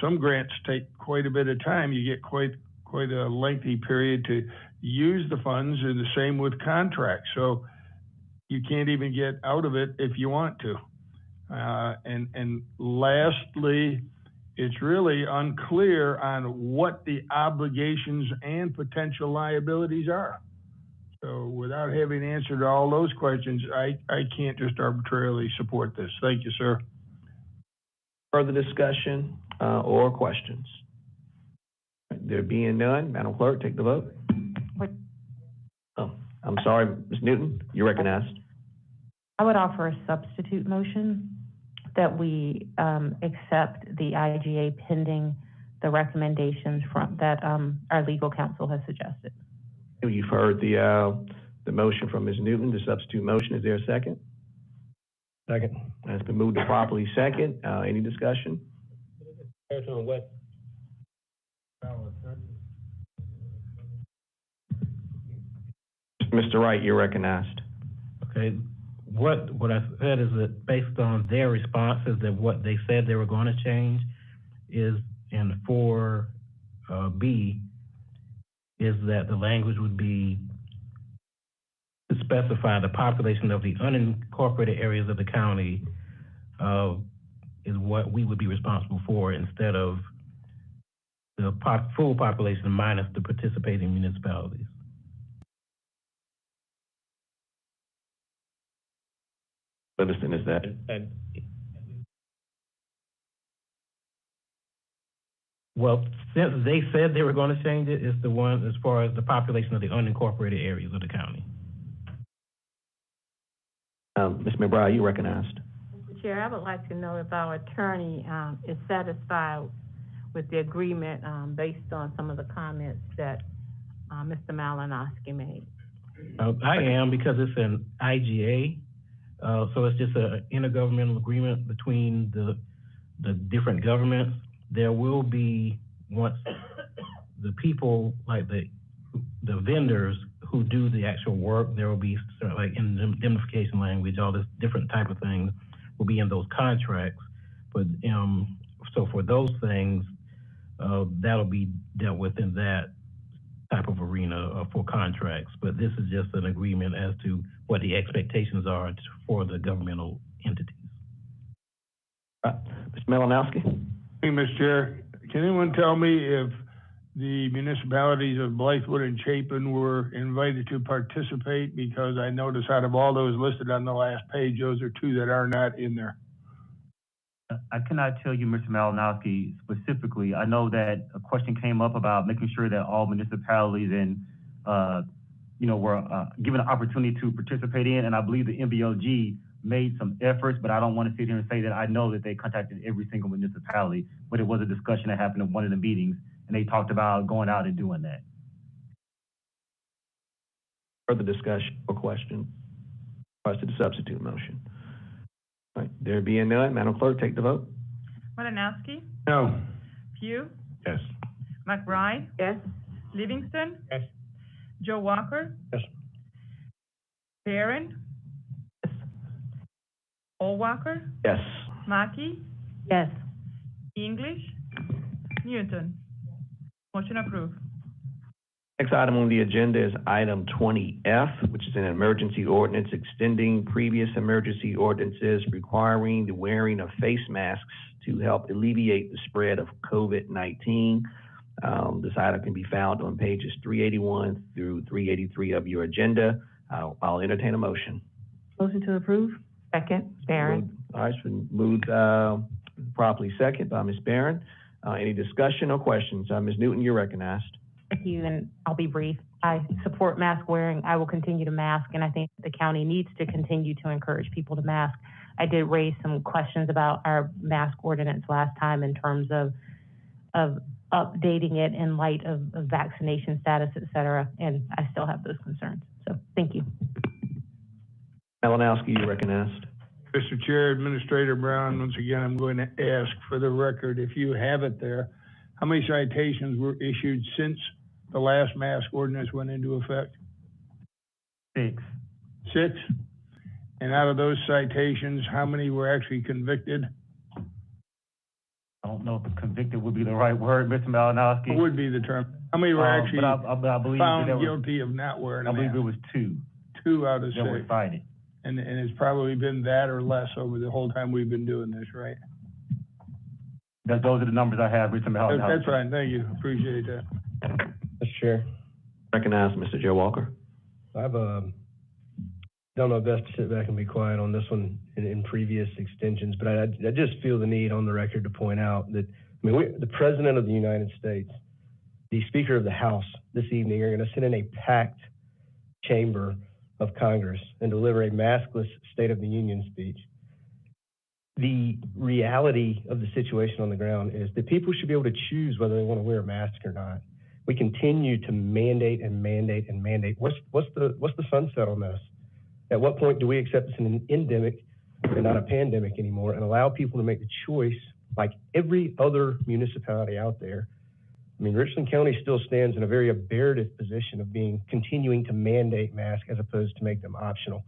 Speaker 14: Some grants take quite a bit of time. You get quite a lengthy period to use the funds, and the same with contracts. So you can't even get out of it if you want to. And lastly, it's really unclear on what the obligations and potential liabilities are. So without having answered all those questions, I can't just arbitrarily support this. Thank you, sir.
Speaker 2: Further discussion or questions? There being none, Madam Clerk, take the vote.
Speaker 12: What?
Speaker 2: Oh, I'm sorry, Ms. Newton, you're recognized.
Speaker 12: I would offer a substitute motion that we accept the IGA pending the recommendations that our legal counsel has suggested.
Speaker 2: You've heard the motion from Ms. Newton, the substitute motion. Is there a second?
Speaker 5: Second.
Speaker 2: It's been moved to properly second. Any discussion?
Speaker 7: On what?
Speaker 2: Mr. Wright, you're recognized.
Speaker 11: Okay. What I said is that based on their responses, that what they said they were going to change is in 4B is that the language would be to specify the population of the unincorporated areas of the county is what we would be responsible for instead of the full population minus the participating municipalities.
Speaker 2: Understand is that?
Speaker 11: Well, since they said they were going to change it, it's the one as far as the population of the unincorporated areas of the county.
Speaker 2: Ms. McBride, you recognized.
Speaker 17: Mr. Chair, I would like to know if our attorney is satisfied with the agreement based on some of the comments that Mr. Malinowski made.
Speaker 11: I am, because it's an IGA, so it's just an intergovernmental agreement between the different governments. There will be, once the people, like the vendors who do the actual work, there will be sort of like indemnification language, all this different type of things will be in those contracts. But so for those things, that'll be dealt with in that type of arena for contracts. But this is just an agreement as to what the expectations are for the governmental entities.
Speaker 2: Mr. Malinowski?
Speaker 14: Hey, Mr. Chair, can anyone tell me if the municipalities of Blythewood and Chapin were invited to participate? Because I noticed out of all those listed on the last page, those are two that are not in there.
Speaker 10: I cannot tell you, Mr. Malinowski, specifically. I know that a question came up about making sure that all municipalities and, were given an opportunity to participate in, and I believe the MBOG made some efforts, but I don't want to sit here and say that I know that they contacted every single municipality, but it was a discussion that happened in one of the meetings, and they talked about going out and doing that.
Speaker 2: Further discussion or question? Request to substitute motion. All right, there being none, Madam Clerk, take the vote.
Speaker 3: Malinowski?
Speaker 14: No.
Speaker 3: Pugh?
Speaker 6: Yes.
Speaker 3: McBride?
Speaker 17: Yes.
Speaker 3: Livingston?
Speaker 10: Yes.
Speaker 3: Joe Walker?
Speaker 10: Yes.
Speaker 3: Barron? Walker?
Speaker 2: Yes.
Speaker 3: Mackey?
Speaker 12: Yes.
Speaker 3: English? Newton? Motion approved.
Speaker 2: Next item on the agenda is item 20F, which is an emergency ordinance extending previous emergency ordinances requiring the wearing of face masks to help alleviate the spread of COVID-19. This item can be found on pages 381 through 383 of your agenda. I'll entertain a motion.
Speaker 12: Motion to approve?
Speaker 8: Second, Barron.
Speaker 2: All right, it's been moved properly second by Ms. Barron. Any discussion or questions? Ms. Newton, you're recognized.
Speaker 12: Thank you, and I'll be brief. I support mask wearing. I will continue to mask, and I think the county needs to continue to encourage people to mask. I did raise some questions about our mask ordinance last time in terms of updating it in light of vaccination status, et cetera, and I still have those concerns. So thank you.
Speaker 2: Malinowski, you're recognized.
Speaker 14: Mr. Chair, Administrator Brown, once again, I'm going to ask for the record, if you have it there, how many citations were issued since the last mask ordinance went into effect?
Speaker 10: 6.
Speaker 14: 6? And out of those citations, how many were actually convicted?
Speaker 10: I don't know if convicted would be the right word, Mr. Malinowski.
Speaker 14: What would be the term? How many were actually
Speaker 10: I believe
Speaker 14: found
Speaker 10: that
Speaker 14: guilty of not wearing a mask?
Speaker 10: I believe it was 2.
Speaker 14: 2 out of 6.
Speaker 10: That were cited.
Speaker 14: And it's probably been that or less over the whole time we've been doing this, right?
Speaker 10: Those are the numbers I have, Mr. Malinowski.
Speaker 14: That's fine, thank you, appreciate that.
Speaker 16: Mr. Chair,
Speaker 2: Recognize Mr. Joe Walker.
Speaker 16: I've done my best to sit back and be quiet on this one in previous extensions, but I just feel the need on the record to point out that, the President of the United States, the Speaker of the House this evening are going to sit in a packed chamber of Congress and deliver a maskless State of the Union speech. The reality of the situation on the ground is that people should be able to choose whether they want to wear a mask or not. We continue to mandate and mandate and mandate. What's the sunset on this? At what point do we accept this as an endemic and not a pandemic anymore and allow people to make the choice like every other municipality out there? Richland County still stands in a very aberrative position of continuing to mandate masks as opposed to make them optional.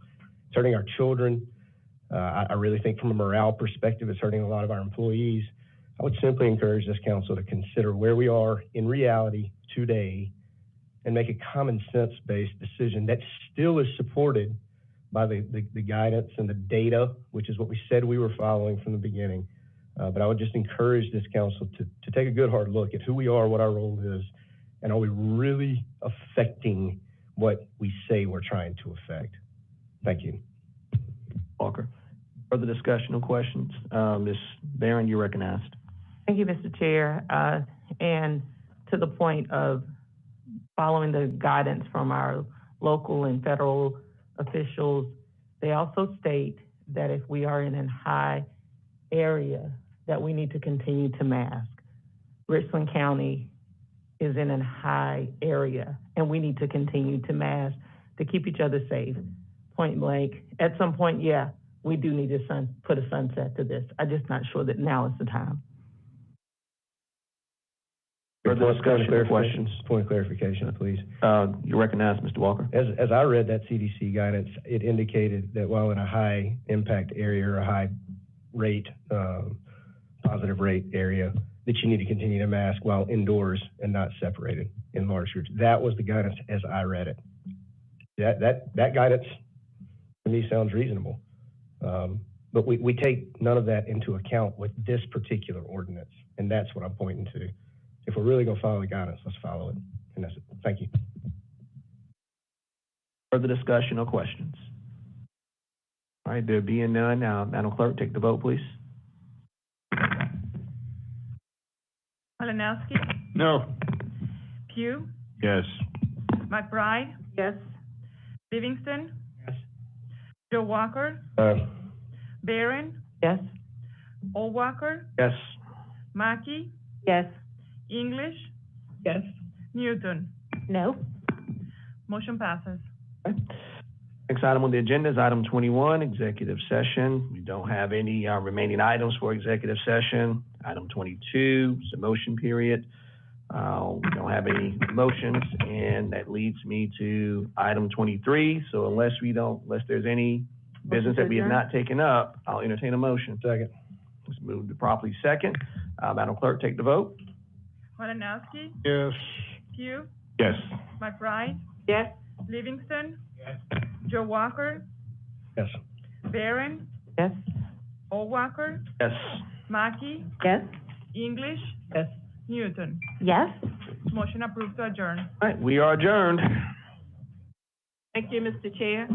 Speaker 16: It's hurting our children. I really think from a morale perspective, it's hurting a lot of our employees. I would simply encourage this council to consider where we are in reality today and make a common sense based decision that still is supported by the guidance and the data, which is what we said we were following from the beginning. But I would just encourage this council to take a good hard look at who we are, what our role is, and are we really affecting what we say we're trying to affect. Thank you.
Speaker 2: Walker. Further discussion or questions? Ms. Barron, you're recognized.
Speaker 8: Thank you, Mr. Chair. And to the point of following the guidance from our local and federal officials, they also state that if we are in a high area, that we need to continue to mask. Richland County is in a high area, and we need to continue to mask to keep each other safe. Point blank. At some point, yeah, we do need to put a sunset to this. I'm just not sure that now is the time.
Speaker 2: Further discussion or questions?
Speaker 16: Point of clarification, please.
Speaker 2: You recognize Mr. Walker.
Speaker 16: As I read that CDC guidance, it indicated that while in a high impact area or a high rate, positive rate area, that you need to continue to mask while indoors and not separated in large groups. That was the guidance as I read it. That guidance to me sounds reasonable.
Speaker 18: But we take none of that into account with this particular ordinance, and that's what I'm pointing to. If we're really gonna follow the guidance, let's follow it, and that's it. Thank you.
Speaker 2: Further discussion or questions? All right, there being none, Madam Clerk, take the vote, please.
Speaker 3: Malinowski,
Speaker 14: No.
Speaker 3: Pugh,
Speaker 6: Yes.
Speaker 3: McBride,
Speaker 17: Yes.
Speaker 3: Livingston. Joe Walker, Barron,
Speaker 8: Yes.
Speaker 3: O'Walker,
Speaker 2: Yes.
Speaker 3: Mackey,
Speaker 12: Yes.
Speaker 3: English,
Speaker 9: Yes.
Speaker 3: Newton.
Speaker 12: No.
Speaker 3: Motion passes.
Speaker 2: Next item on the agenda is item 21, executive session. We don't have any remaining items for executive session. Item 22 is the motion period. We don't have any motions, and that leads me to item 23. So unless there's any business that we have not taken up, I'll entertain a motion.
Speaker 18: Second.
Speaker 2: Let's move to properly second. Madam Clerk, take the vote.
Speaker 3: Malinowski,
Speaker 14: Yes.
Speaker 3: Pugh,
Speaker 6: Yes.
Speaker 3: McBride,
Speaker 17: Yes.
Speaker 3: Livingston. Joe Walker,
Speaker 18: Yes.
Speaker 3: Barron,
Speaker 8: Yes.
Speaker 3: O'Walker,
Speaker 2: Yes.
Speaker 3: Mackey,
Speaker 12: Yes.
Speaker 3: English,
Speaker 9: Yes.
Speaker 3: Newton.
Speaker 12: Yes.
Speaker 3: Motion approved to adjourn.
Speaker 2: All right, we are adjourned.
Speaker 17: Thank you, Mr. Chair.